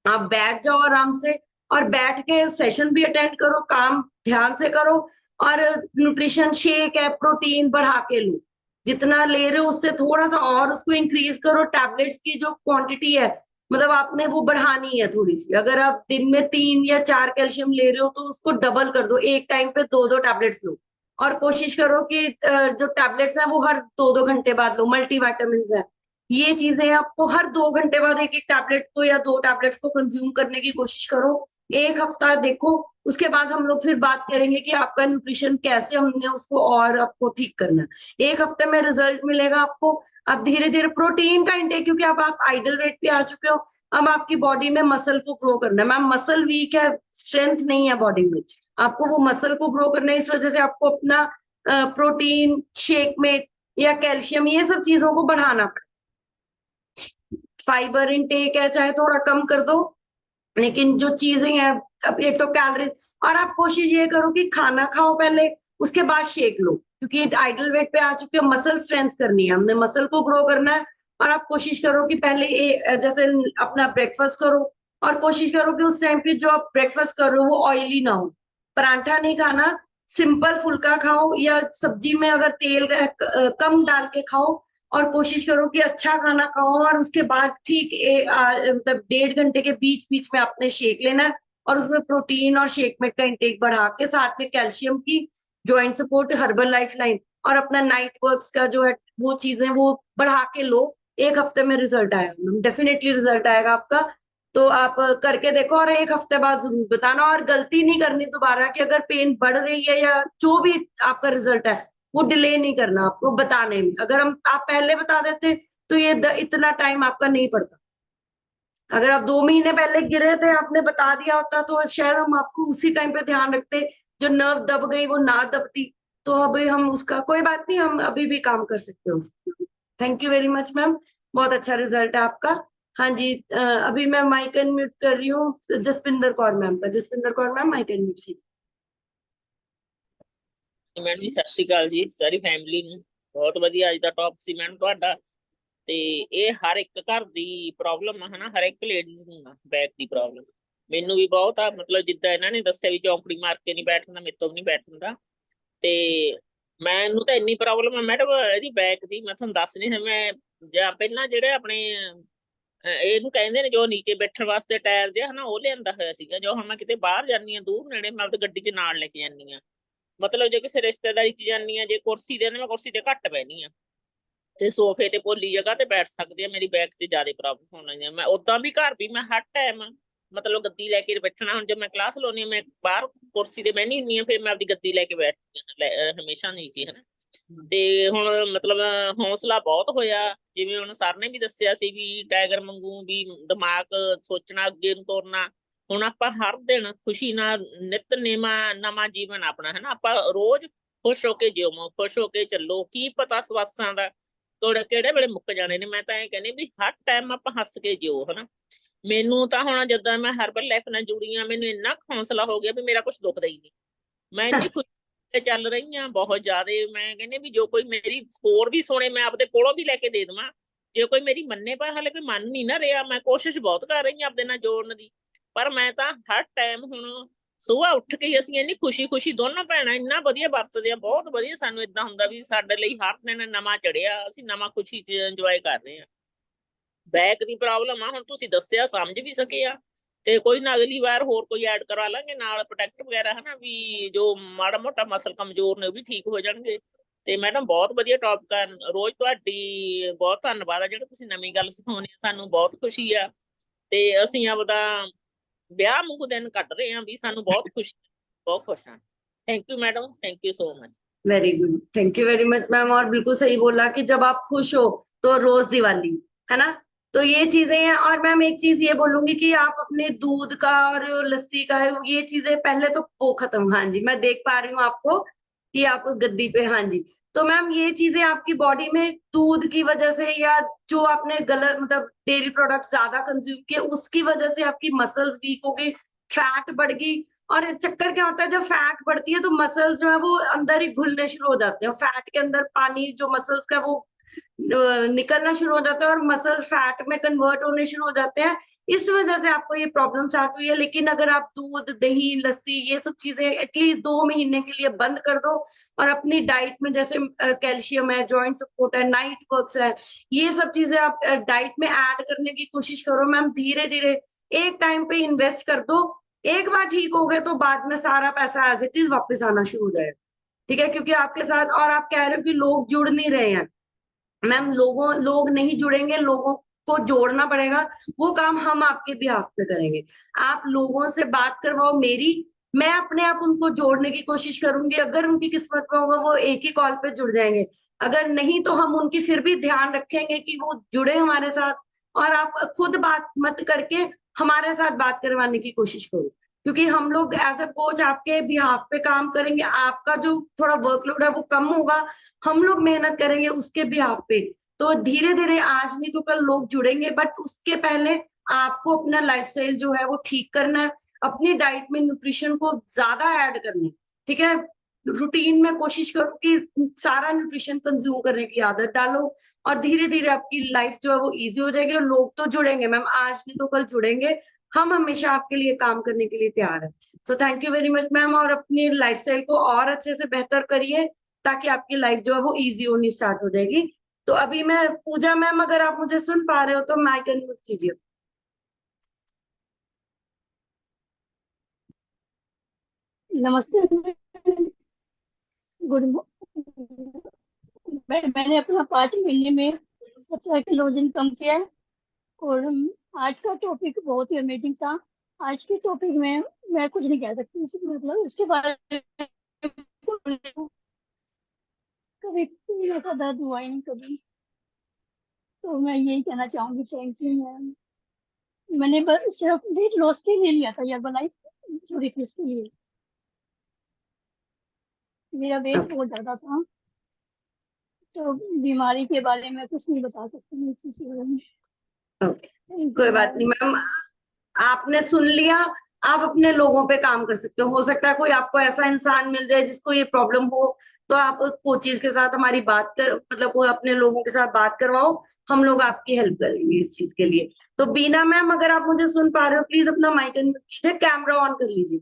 आप बैठ जाओ आराम से, और बैठ के सेशन भी अटेंड करो, काम ध्यान से करो। और न्यूट्रिशन शेक है, प्रोटीन बढ़ा के लो। जितना ले रहे हो उससे थोड़ा सा और उसको इंक्रीज करो। टैबलेट्स की जो क्वांटिटी है, मतलब आपने वो बढ़ानी है थोड़ी सी। अगर आप दिन में 3 या 4 कैल्शियम ले रहे हो, तो उसको डबल कर दो, एक टाइम पे 2-2 टैबलेट्स लो। और कोशिश करो कि जो टैबलेट्स हैं वो हर 2-2 घंटे बाद लो। मल्टीविटामिन है, ये चीजें आपको हर 2 घंटे बाद एक एक टैबलेट को या 2 टैबलेट्स को कंज्यूम करने की कोशिश करो। 1 हफ्ता देखो, उसके बाद हम लोग फिर बात करेंगे कि आपका न्यूट्रिशन कैसे हमने उसको और आपको ठीक करना है। 1 हफ्ते में रिजल्ट मिलेगा आपको। अब धीरे धीरे प्रोटीन का इंटेक, क्योंकि अब आप आइडल वेट पे आ चुके हो, अब आपकी बॉडी में मसल को ग्रो करना है। मैम मसल वीक है, स्ट्रेंथ नहीं है बॉडी में, आपको वो मसल को ग्रो करना है। इस वजह से आपको अपना प्रोटीन शेक में या कैल्शियम, ये सब चीजों को बढ़ाना पड़ेगा। फाइबर इनटेक है, चाहे थोड़ा कम कर दो, लेकिन जो चीजें हैं, अब एक तो कैलोरीज, और आप कोशिश ये करो कि खाना खाओ पहले, उसके बाद शेक लो, क्योंकि आइडल वेट पे आ चुके हो, मसल स्ट्रेंथ करनी है, हमने मसल को ग्रो करना है। और आप कोशिश करो कि पहले जैसे अपना ब्रेकफास्ट करो, और कोशिश करो कि उस टाइम पे जो आप ब्रेकफास्ट कर रहे हो वो ऑयली ना हो। परांठा नहीं खाना, सिंपल फुल्का खाओ, या सब्जी में अगर तेल कम डाल के खाओ। और कोशिश करो कि अच्छा खाना खाओ, और उसके बाद ठीक मतलब 1.5 घंटे के बीच बीच में आपने शेक लेना है। और उसमें प्रोटीन और शेक मेट का इंटेक बढ़ा के, साथ में कैल्शियम की, joint support, herbal life line, और अपना नाइट वर्क्स का जो है, वो चीजें वो बढ़ा के लो। 1 हफ्ते में रिजल्ट आएगा, डेफिनेटली रिजल्ट आएगा आपका। तो आप करके देखो, और 1 हफ्ते बाद जरूर बताना। और गलती नहीं करनी दोबारा कि अगर पेन बढ़ रही है या जो भी आपका रिजल्ट है, वो डिले नहीं करना आपको बताने में। अगर हम आप पहले बता देते, तो ये इतना टाइम आपका नहीं पड़ता। अगर आप 2 महीने पहले गिरे थे, आपने बता दिया होता, तो शायद हम आपको उसी टाइम पे ध्यान रखते, जो नर्व दब गई वो ना दबती। तो अभी हम उसका कोई बात नहीं, हम अभी भी काम कर सकते हैं उसको। Thank you very much ma'am, बहुत अच्छा रिजल्ट है आपका। हाँ जी, अभी मैं माइक अनम्यूट कर रही हूँ जसपिंदर कौर मैम का। Jaspinder Kaur ma'am, mic unmute कीजिए। ਮੈਡਮ ਜੀ ਸਤਿ ਸ਼੍ਰੀ ਅਕਾਲ ਜੀ ਸਾਰੀ ਫੈਮਿਲੀ ਨੂੰ। ਬਹੁਤ ਵਧੀਆ ਅੱਜ ਦਾ ਟੌਪਿਕ ਸੀ ਮੈਡਮ ਤੁਹਾਡਾ, ਤੇ ਇਹ ਹਰ ਇੱਕ ਘਰ ਦੀ ਪ੍ਰੋਬਲਮ ਆ ਹਨਾ, ਹਰ ਇੱਕ ਲੇਡੀਜ਼ ਨੂੰ ਆ ਬੈਕ ਦੀ ਪ੍ਰੋਬਲਮ। ਮੈਨੂੰ ਵੀ ਬਹੁਤ ਆ, ਮਤਲਬ ਜਿੱਦਾਂ ਇਹਨਾਂ ਨੇ ਦੱਸਿਆ ਵੀ ਚੌਂਕੜੀ ਮਾਰ ਕੇ ਨਹੀਂ ਬੈਠਣਾ, ਮੇਰੇ ਤੋਂ ਵੀ ਨਹੀਂ ਬੈਠ ਹੁੰਦਾ। ਤੇ ਮੈਨੂੰ ਤਾਂ ਇੰਨੀ ਪ੍ਰੋਬਲਮ ਆ ਮੈਡਮ ਇਹਦੀ ਬੈਕ ਦੀ, ਮੈਂ ਤੁਹਾਨੂੰ ਦੱਸ ਨਹੀਂ ਮੈਂ ਜਾਂ ਪਹਿਲਾਂ ਜਿਹੜੇ ਆਪਣੇ ਇਹਨੂੰ ਕਹਿੰਦੇ ਨੇ ਜੋ ਨੀਚੇ ਬੈਠਣ ਵਾਸਤੇ ਟਾਇਰ ਜਿਹਾ ਹਨਾ, ਉਹ ਲਿਆਂਦਾ ਹੋਇਆ ਸੀਗਾ। ਜੋ ਹੁਣ ਮੈਂ ਕਿਤੇ ਬਾਹਰ ਜਾਂਦੀ ਆ ਦੂਰ ਨੇੜੇ, ਮੈਂ ਆਪਣੀ ਗੱਡੀ 'ਚ ਨਾਲ ਲੈ ਕੇ ਜਾਂਦੀ ਆ। ਮਤਲਬ ਜੇ ਕਿਸੇ ਰਿਸ਼ਤੇਦਾਰੀ 'ਚ ਜਾਂਦੀ ਆ, ਜੇ ਕੁਰਸੀ ਦੇ ਮੈਂ ਕੁਰਸੀ ਤੇ ਘੱਟ ਬਹਿਨੀ ਆ ਤੇ ਸੋਫੇ ਤੇ ਪੋਲੀ ਜਗ੍ਹਾ ਤੇ ਬੈਠ ਸਕਦੀ ਆ। ਮੇਰੀ ਬੈਕ 'ਚ ਜ਼ਿਆਦਾ ਪ੍ਰੋਬਲਮ ਹੋਣ ਲੱਗੀ ਆ। ਮੈਂ ਉਦਾਂ ਵੀ ਘਰ ਵੀ ਮੈਂ ਹਰ ਟਾਈਮ ਮਤਲਬ ਗੱਦੀ ਲੈ ਕੇ ਬੈਠਣਾ। ਹੁਣ ਜਦ ਮੈਂ ਕਲਾਸ ਲਾਉਣੀ ਆ, ਮੈਂ ਬਾਹਰ ਕੁਰਸੀ ਤੇ ਬਹਿਨੀ ਹੁੰਦੀ ਆ, ਫਿਰ ਮੈਂ ਆਪਦੀ ਗੱਦੀ ਲੈ ਕੇ ਬੈਠਦੀ ਆ ਹਮੇਸ਼ਾ ਨੀਚੇ ਹਨਾ। ਤੇ ਹੁਣ ਮਤਲਬ ਹੌਸਲਾ ਬਹੁਤ ਹੋਇਆ, ਜਿਵੇਂ ਹੁਣ ਸਰ ਨੇ ਵੀ ਦੱਸਿਆ ਸੀ ਵੀ ਟਾਈਗਰ ਵਾਂਗੂ ਵੀ ਦਿਮਾਗ ਸੋਚਣਾ, ਅੱਗੇ ਨੂੰ ਤੁਰਨਾ। ਹੁਣ ਆਪਾਂ ਹਰ ਦਿਨ ਖੁਸ਼ੀ ਨਾਲ ਨਵਾਂ ਜੀਵਨ ਆਪਣਾ ਹਨਾ, ਆਪਾਂ ਰੋਜ਼ ਖੁਸ਼ ਹੋ ਕੇ ਜਿਉਵੋ, ਖੁਸ਼ ਹੋ ਕੇ ਚੱਲੋ। ਕੀ ਪਤਾ ਸਵਾਸਾਂ ਦਾ ਕਿਹੜੇ ਵੇਲੇ ਮੁੱਕ ਜਾਣੇ ਨੇ। ਮੈਂ ਤਾਂ ਇਹ ਕਹਿੰਦੀ ਵੀ ਹਰ ਟਾਈਮ ਆਪਾਂ ਹੱਸ ਕੇ ਜਿਓ ਹਨਾ। ਮੈਨੂੰ ਤਾਂ ਹੁਣ ਜਦੋਂ ਮੈਂ ਹਰਬਲ ਲਾਈਫ ਨਾਲ ਜੁੜੀ ਆ, ਮੈਨੂੰ ਇੰਨਾ ਹੌਸਲਾ ਹੋ ਗਿਆ ਵੀ ਮੇਰਾ ਕੁਝ ਦੁਖਦਾ ਹੀ ਨਹੀਂ। ਮੈਂ ਇੰਨੀ ਖੁਸ਼ੀ ਤੇ ਚੱਲ ਰਹੀ ਆ ਬਹੁਤ ਜ਼ਿਆਦਾ। ਮੈਂ ਕਹਿੰਦੀ ਵੀ ਜੋ ਕੋਈ ਮੇਰੀ ਹੋਰ ਵੀ ਸੁਣੇ, ਮੈਂ ਆਪਦੇ ਕੋਲੋਂ ਵੀ ਲੈ ਕੇ ਦੇ ਦੇਵਾਂ। ਜੇ ਕੋਈ ਮੇਰੀ ਮੰਨੇ, ਪਰ ਹਾਲੇ ਕੋਈ ਮੰਨ ਨਹੀਂ ਨਾ ਰਿਹਾ। ਮੈਂ ਕੋਸ਼ਿਸ਼ ਬਹੁਤ ਕਰ ਰਹੀ ਆ ਆਪਦੇ ਨਾਲ ਜੋੜਨ ਦੀ, ਪਰ ਮੈਂ ਤਾਂ ਹਰ ਟਾਈਮ ਹੁਣ ਸੁਬਾਹ ਉੱਠ ਕੇ ਹੀ ਅਸੀਂ ਇੰਨੀ ਖੁਸ਼ੀ ਦੋਨੋਂ ਭੈਣਾਂ ਇੰਨਾ ਵਧੀਆ ਵਰਤਦੇ ਆ, ਬਹੁਤ ਵਧੀਆ। ਸਾਨੂੰ ਇਦਾਂ ਹੁੰਦਾ ਵੀ ਸਾਡੇ ਲਈ ਹਰ ਦਿਨ ਨਵਾਂ ਚੜਿਆ, ਅਸੀਂ ਨਵਾਂ ਖੁਸ਼ੀ 'ਚ ਇੰਜੋਏ ਕਰ ਰਹੇ ਆ। ਬੈਕ ਦੀ ਪ੍ਰੋਬਲਮ ਆ, ਹੁਣ ਤੁਸੀਂ ਦੱਸਿਆ ਸਮਝ ਵੀ ਸਕੇ ਆ, ਤੇ ਕੋਈ ਨਾ ਅਗਲੀ ਵਾਰ ਹੋਰ ਕੋਈ ਐਡ ਕਰਵਾ ਲਾਂਗੇ ਨਾਲ ਪ੍ਰੋਟੈਕਟ ਵਗੈਰਾ ਹਨਾ, ਵੀ ਜੋ ਮਾੜਾ ਮੋਟਾ ਮਸਲ ਕਮਜ਼ੋਰ ਨੇ ਉਹ ਵੀ ਠੀਕ ਹੋ ਜਾਣਗੇ। ਤੇ ਮੈਡਮ ਬਹੁਤ ਵਧੀਆ ਟੌਪਿਕ ਆ। ਰੋਜ਼ ਤੁਹਾਡੀ ਬਹੁਤ ਧੰਨਵਾਦ ਆ, ਜਿਹੜਾ ਤੁਸੀਂ ਨਵੀਂ ਗੱਲ ਸਿਖਾਉਣੀ ਆ, ਸਾਨੂੰ ਬਹੁਤ ਖੁਸ਼ੀ ਆ। ਤੇ ਅਸੀਂ ਆਪਦਾ ਵਿਆਹ ਵਾਂਗੂ ਦਿਨ ਕੱਢ ਰਹੇ ਆ, ਵੀ ਸਾਨੂੰ ਬਹੁਤ ਖੁਸ਼ੀ, ਬਹੁਤ ਖੁਸ਼ ਹਾਂ। Thank you madam, thank you so much. Very good, thank you very much ma'am. और बिल्कुल सही बोला कि जब आप खुश हो तो रोज दिवाली, है ना। तो ये चीजें हैं। और मैम एक चीज ये बोलूंगी कि आप अपने दूध का और लस्सी का ये चीजें पहले तो वो खत्म। हाँ जी, मैं देख पा रही हूँ आपको कि आप गद्दी पे। हाँ जी, तो मैम ये चीजें आपकी बॉडी में दूध की वजह से या जो आपने गलत मतलब डेयरी प्रोडक्ट ज्यादा कंज्यूम किए उसकी वजह से आपकी मसल्स वीक हो गई, फैट बढ़ गई। और चक्कर क्या होता है, जब फैट बढ़ती है तो मसल्स जो है वो अंदर ही घुलने शुरू हो जाते हैं। फैट के अंदर पानी जो मसल्स का वो निकलना शुरू हो जाता है और मसल्स फैट में कन्वर्ट होने शुरू हो जाते हैं। इस वजह से आपको ये प्रॉब्लम स्टार्ट हुई है। लेकिन अगर आप दूध, दही, लस्सी ये सब चीजें एटलीस्ट 2 महीने के लिए बंद कर दो और अपनी डाइट में जैसे कैल्शियम है, जॉइंट सपोर्ट है, नाइट वर्क्स है, ये सब चीजें आप डाइट में ऐड करने की कोशिश करो मैम। धीरे धीरे एक टाइम पे इन्वेस्ट कर दो। एक बार ठीक हो गए तो बाद में सारा पैसा एज इट इज वापस आना शुरू हो जाएगा। ठीक है, क्योंकि आपके साथ और आप कह रहे हो कि लोग जुड़ नहीं रहे हैं। मैम लोग नहीं जुड़ेंगे, लोगों को जोड़ना पड़ेगा। वो काम हम आपके बिहाफ पे करेंगे। आप लोगों से बात करवाओ मेरी, मैं अपने आप उनको जोड़ने की कोशिश करूंगी। अगर उनकी किस्मत में होगा वो एक ही कॉल पे जुड़ जाएंगे, अगर नहीं तो हम उनकी फिर भी ध्यान रखेंगे कि वो जुड़े हमारे साथ। और आप खुद बात मत करके हमारे साथ बात करवाने की कोशिश करो, क्योंकि हम लोग एज अ कोच आपके बिहाफ पे काम करेंगे। आपका जो थोड़ा वर्कलोड है वो कम होगा, हम लोग मेहनत करेंगे उसके बिहाफ पे। तो धीरे धीरे आज नहीं तो कल लोग जुड़ेंगे, बट उसके पहले आपको अपना लाइफस्टाइल जो है वो ठीक करना है। अपनी डाइट में न्यूट्रिशन को ज्यादा ऐड करना है। ठीक है, रूटीन में कोशिश करो कि सारा न्यूट्रिशन कंज्यूम करने की आदत डालो और धीरे धीरे आपकी लाइफ जो है वो इजी हो जाएगी। और लोग तो जुड़ेंगे मैम, आज नहीं तो कल जुड़ेंगे। हम हमेशा आपके लिए काम करने के लिए तैयार है। सो thank you very much ma'am. और अपनी लाइफस्टाइल को और अच्छे से बेहतर करिए ताकि आपकी लाइफ जो है वो इजी होनी स्टार्ट हो जाएगी। तो अभी मैं पूजा मैम, अगर आप मुझे सुन पा रहे हो तो माइक अनम्यूट कीजिए। नमस्ते। गुड मैंने अपना 5 महीने में 17 किलो वजन कम किया है। और आज का टॉपिक बहुत ही अमेजिंग था। आज के टॉपिक में मैं कुछ नहीं कह सकती, मतलब इसके बारे में कभी ऐसा दर्द हुआ ही नहीं कभी। तो मैं यही कहना चाहूंगी, थैंक यू मैम। मैंने बस सिर्फ वेट लॉस के लिए लिया था हर्बलाइफ थोड़ी फीस के लिए। मेरा वेट बहुत ज्यादा था, तो बीमारी के बारे में कुछ नहीं बता सकती मैं इस चीज के बारे में। कोई बात नहीं मैम, आपने सुन लिया। आप अपने लोगों पे काम कर सकते हो सकता है कोई आपको ऐसा इंसान मिल जाए जिसको ये प्रॉब्लम हो, तो आप कोचेज के साथ हमारी बात कर मतलब वो अपने लोगों के साथ बात करवाओ, हम लोग आपकी हेल्प करेंगे इस चीज के लिए। तो बीना मैम, अगर आप मुझे सुन पा रहे हो प्लीज अपना माइक अनम्यूट कीजिए, कैमरा ऑन कर लीजिए।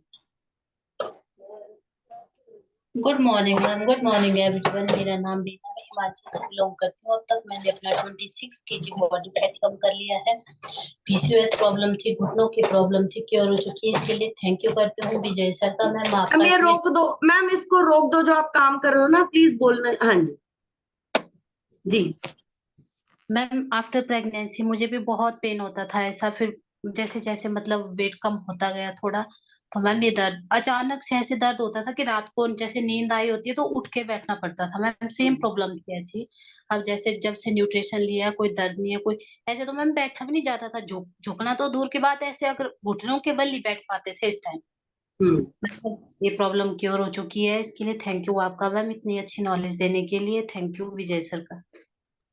Good morning ma'am, good morning everyone. मेरा नाम बीना, मैं हिमाचल से बिलोंग करती हूँ। अब तक मैंने अपना 26 kg बॉडी फैट कम कर लिया है। पीसीओएस प्रॉब्लम थी, घुटनों की प्रॉब्लम थी, क्योर हो चुकी है। इसके लिए थैंक यू करती हूँ विजय सर का। मैम आपका मैम ये रोक दो, मैम इसको रोक दो, जो आप काम कर रहे हो ना, प्लीज बोलना। हाँ जी जी। मैम आफ्टर प्रेगनेंसी मुझे भी बहुत पेन होता था ऐसा, फिर जैसे जैसे मतलब वेट कम होता गया थोड़ा, तो मैम ये दर्द अचानक से ऐसे दर्द होता था कि रात को जैसे नींद आई होती है तो उठ के बैठना पड़ता था। मैम सेम प्रॉब्लम थी ऐसी। अब जैसे जब से न्यूट्रिशन लिया, कोई दर्द नहीं है, कोई ऐसे तो मैम बैठा भी नहीं जाता था, झुकना तो दूर की बात है, ऐसे अगर घुटनों के बल नहीं बैठ पाते थे इस टाइम। मतलब ये प्रॉब्लम क्योर हो चुकी है। इसके लिए थैंक यू आपका मैम, इतनी अच्छी नॉलेज देने के लिए। थैंक यू विजय सर का।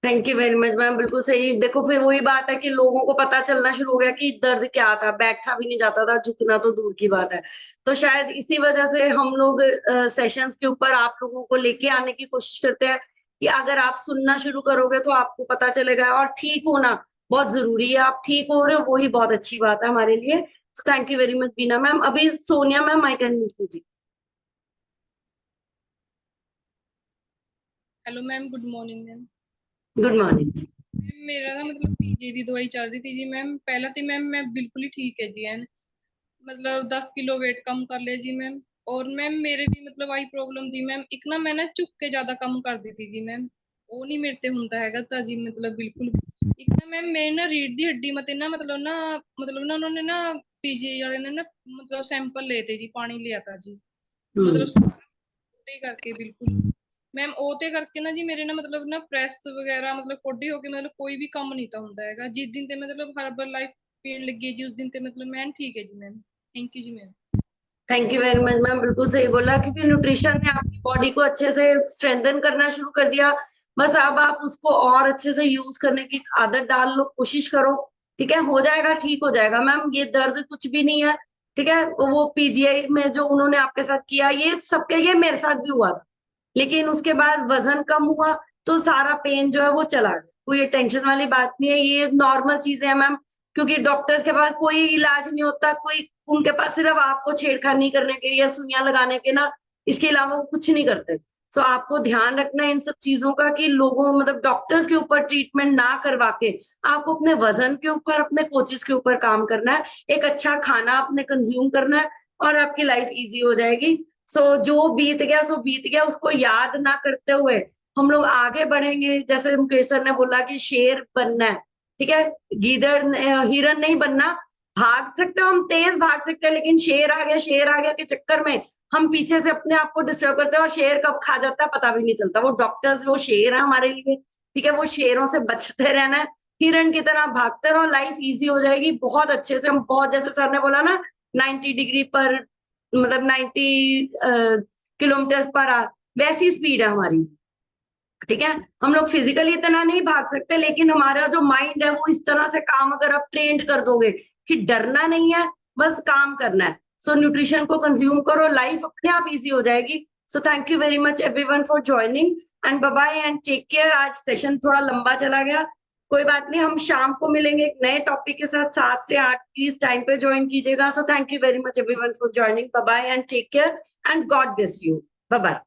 Thank you very much ma'am, बिल्कुल सही। देखो फिर वही बात है कि लोगों को पता चलना शुरू हो गया कि दर्द क्या था, बैठा भी नहीं जाता था, झुकना तो दूर की बात है। तो शायद इसी वजह से हम लोग सेशंस के ऊपर आप लोगों को लेके आने की कोशिश करते हैं कि अगर आप सुनना शुरू करोगे तो आपको पता चलेगा। और ठीक होना बहुत जरूरी है, आप ठीक हो रहे हो वही बहुत अच्छी बात है हमारे लिए। Thank you very much Bina ma'am. अभी सोनिया मैम माइक अनम्यूट कीजिए। Hello ma'am, good morning ma'am. Good morning. Ma'am मेरा ना मतलब पीजे ਦੀ ਦਵਾਈ ਚੱਲ ਰਹੀ थी जी मैम। पहला तो मैम मैं बिल्कुल ही ठीक है जी एन, मतलब 10 किलो वेट कम कर लिया जी मैम। और मैम मेरे भी मतलब आई प्रॉब्लम थी मैम, एक ना मैं ना झुक के ज्यादा कम कर दी थी जी मैम। ਉਹ ਨਹੀਂ ਮੇਰੇ ਤੇ ਹੁੰਦਾ ਹੈਗਾ ਤਾਂ ਜੀ मतलब बिल्कुल। ਇੱਕ ਨਾ ਮੈਮ ਮੇਰੇ ਨਾ ਰੀੜ ਦੀ ਹੱਡੀ ਮਤੇ ਨਾ मतलब ना उन्होंने ना पीजी वाले ने ना मतलब सैंपल ले थे जी, पानी लिया था जी, मतलब छोटे करके बिल्कुल मैम ਉਹਤੇ ਕਰਕੇ ਨਾ ਜੀ ਮੇਰੇ ਨਾ मतलब ना ਪ੍ਰੈਸ ਵਗੈਰਾ मतलब ਕੋਡੇ ਹੋ ਕੇ मतलब ਕੋਈ ਵੀ ਕੰਮ ਨਹੀਂ ਤਾਂ ਹੁੰਦਾ ਹੈਗਾ। ਜਿਸ ਦਿਨ ਤੇ मतलब ਹਰਬਲ ਲਾਈਫ पीने लगी है जी उस दिन ते मतलब मैम ठीक है जी मैम। थैंक यू जी ma'am. Thank you very much ma'am, बिल्कुल सही बोला, क्योंकि न्यूट्रिशन ने आपकी बॉडी को अच्छे से स्ट्रेंथन करना शुरू कर दिया। बस अब आप उसको और अच्छे से यूज करने की आदत डाल लो, कोशिश करो। ठीक है, हो जाएगा, ठीक हो जाएगा मैम। ये दर्द कुछ भी नहीं है। ठीक है, वो पीजीआई में जो उन्होंने आपके साथ किया, ये सबके, ये मेरे साथ भी हुआ था, लेकिन उसके बाद वजन कम हुआ तो सारा पेन जो है वो चला गया। कोई ये टेंशन वाली बात नहीं है, ये नॉर्मल चीजें हैं मैम। क्योंकि डॉक्टर्स के पास कोई इलाज नहीं होता, कोई उनके पास सिर्फ आपको छेड़खानी करने के या सुइयां लगाने के ना, इसके अलावा वो कुछ नहीं करते। सो आपको ध्यान रखना है इन सब चीजों का कि लोगों मतलब डॉक्टर्स के ऊपर ट्रीटमेंट ना करवा के आपको अपने वजन के ऊपर, अपने कोचेस के ऊपर काम करना है। एक अच्छा खाना आपने कंज्यूम करना है और आपकी लाइफ इजी हो जाएगी। सो जो बीत गया सो बीत गया, उसको याद ना करते हुए हम लोग आगे बढ़ेंगे। जैसे मुकेश सर ने बोला कि शेर बनना है, ठीक है, गीदड़ हिरन नहीं बनना। भाग सकते हो, हम तेज भाग सकते हैं, लेकिन शेर आ गया, शेर आ गया के चक्कर में हम पीछे से अपने आप को डिस्टर्ब करते हैं और शेर कब खा जाता है पता भी नहीं चलता। वो डॉक्टर्स, वो शेर है हमारे लिए। ठीक है, वो शेरों से बचते रहना है, हिरन की तरह भागते रहो, लाइफ इजी हो जाएगी बहुत अच्छे से। हम बहुत, जैसे सर ने बोला ना, 90 डिग्री पर मतलब 90 किलोमीटर पर आवर, वैसी स्पीड है हमारी। ठीक है, हम लोग फिजिकली इतना नहीं भाग सकते, लेकिन हमारा जो माइंड है वो इस तरह से काम अगर आप ट्रेंड कर दोगे कि डरना नहीं है, बस काम करना है। सो न्यूट्रिशन को कंज्यूम करो, लाइफ अपने आप इजी हो जाएगी। So thank you very much everyone for joining and bye bye and take care. आज सेशन थोड़ा लंबा चला गया, कोई बात नहीं, हम शाम को मिलेंगे एक नए टॉपिक के साथ 7 से 8। प्लीज टाइम पे ज्वाइन कीजिएगा। So thank you very much everyone for joining. Bye bye and take care and God bless you. Bye bye.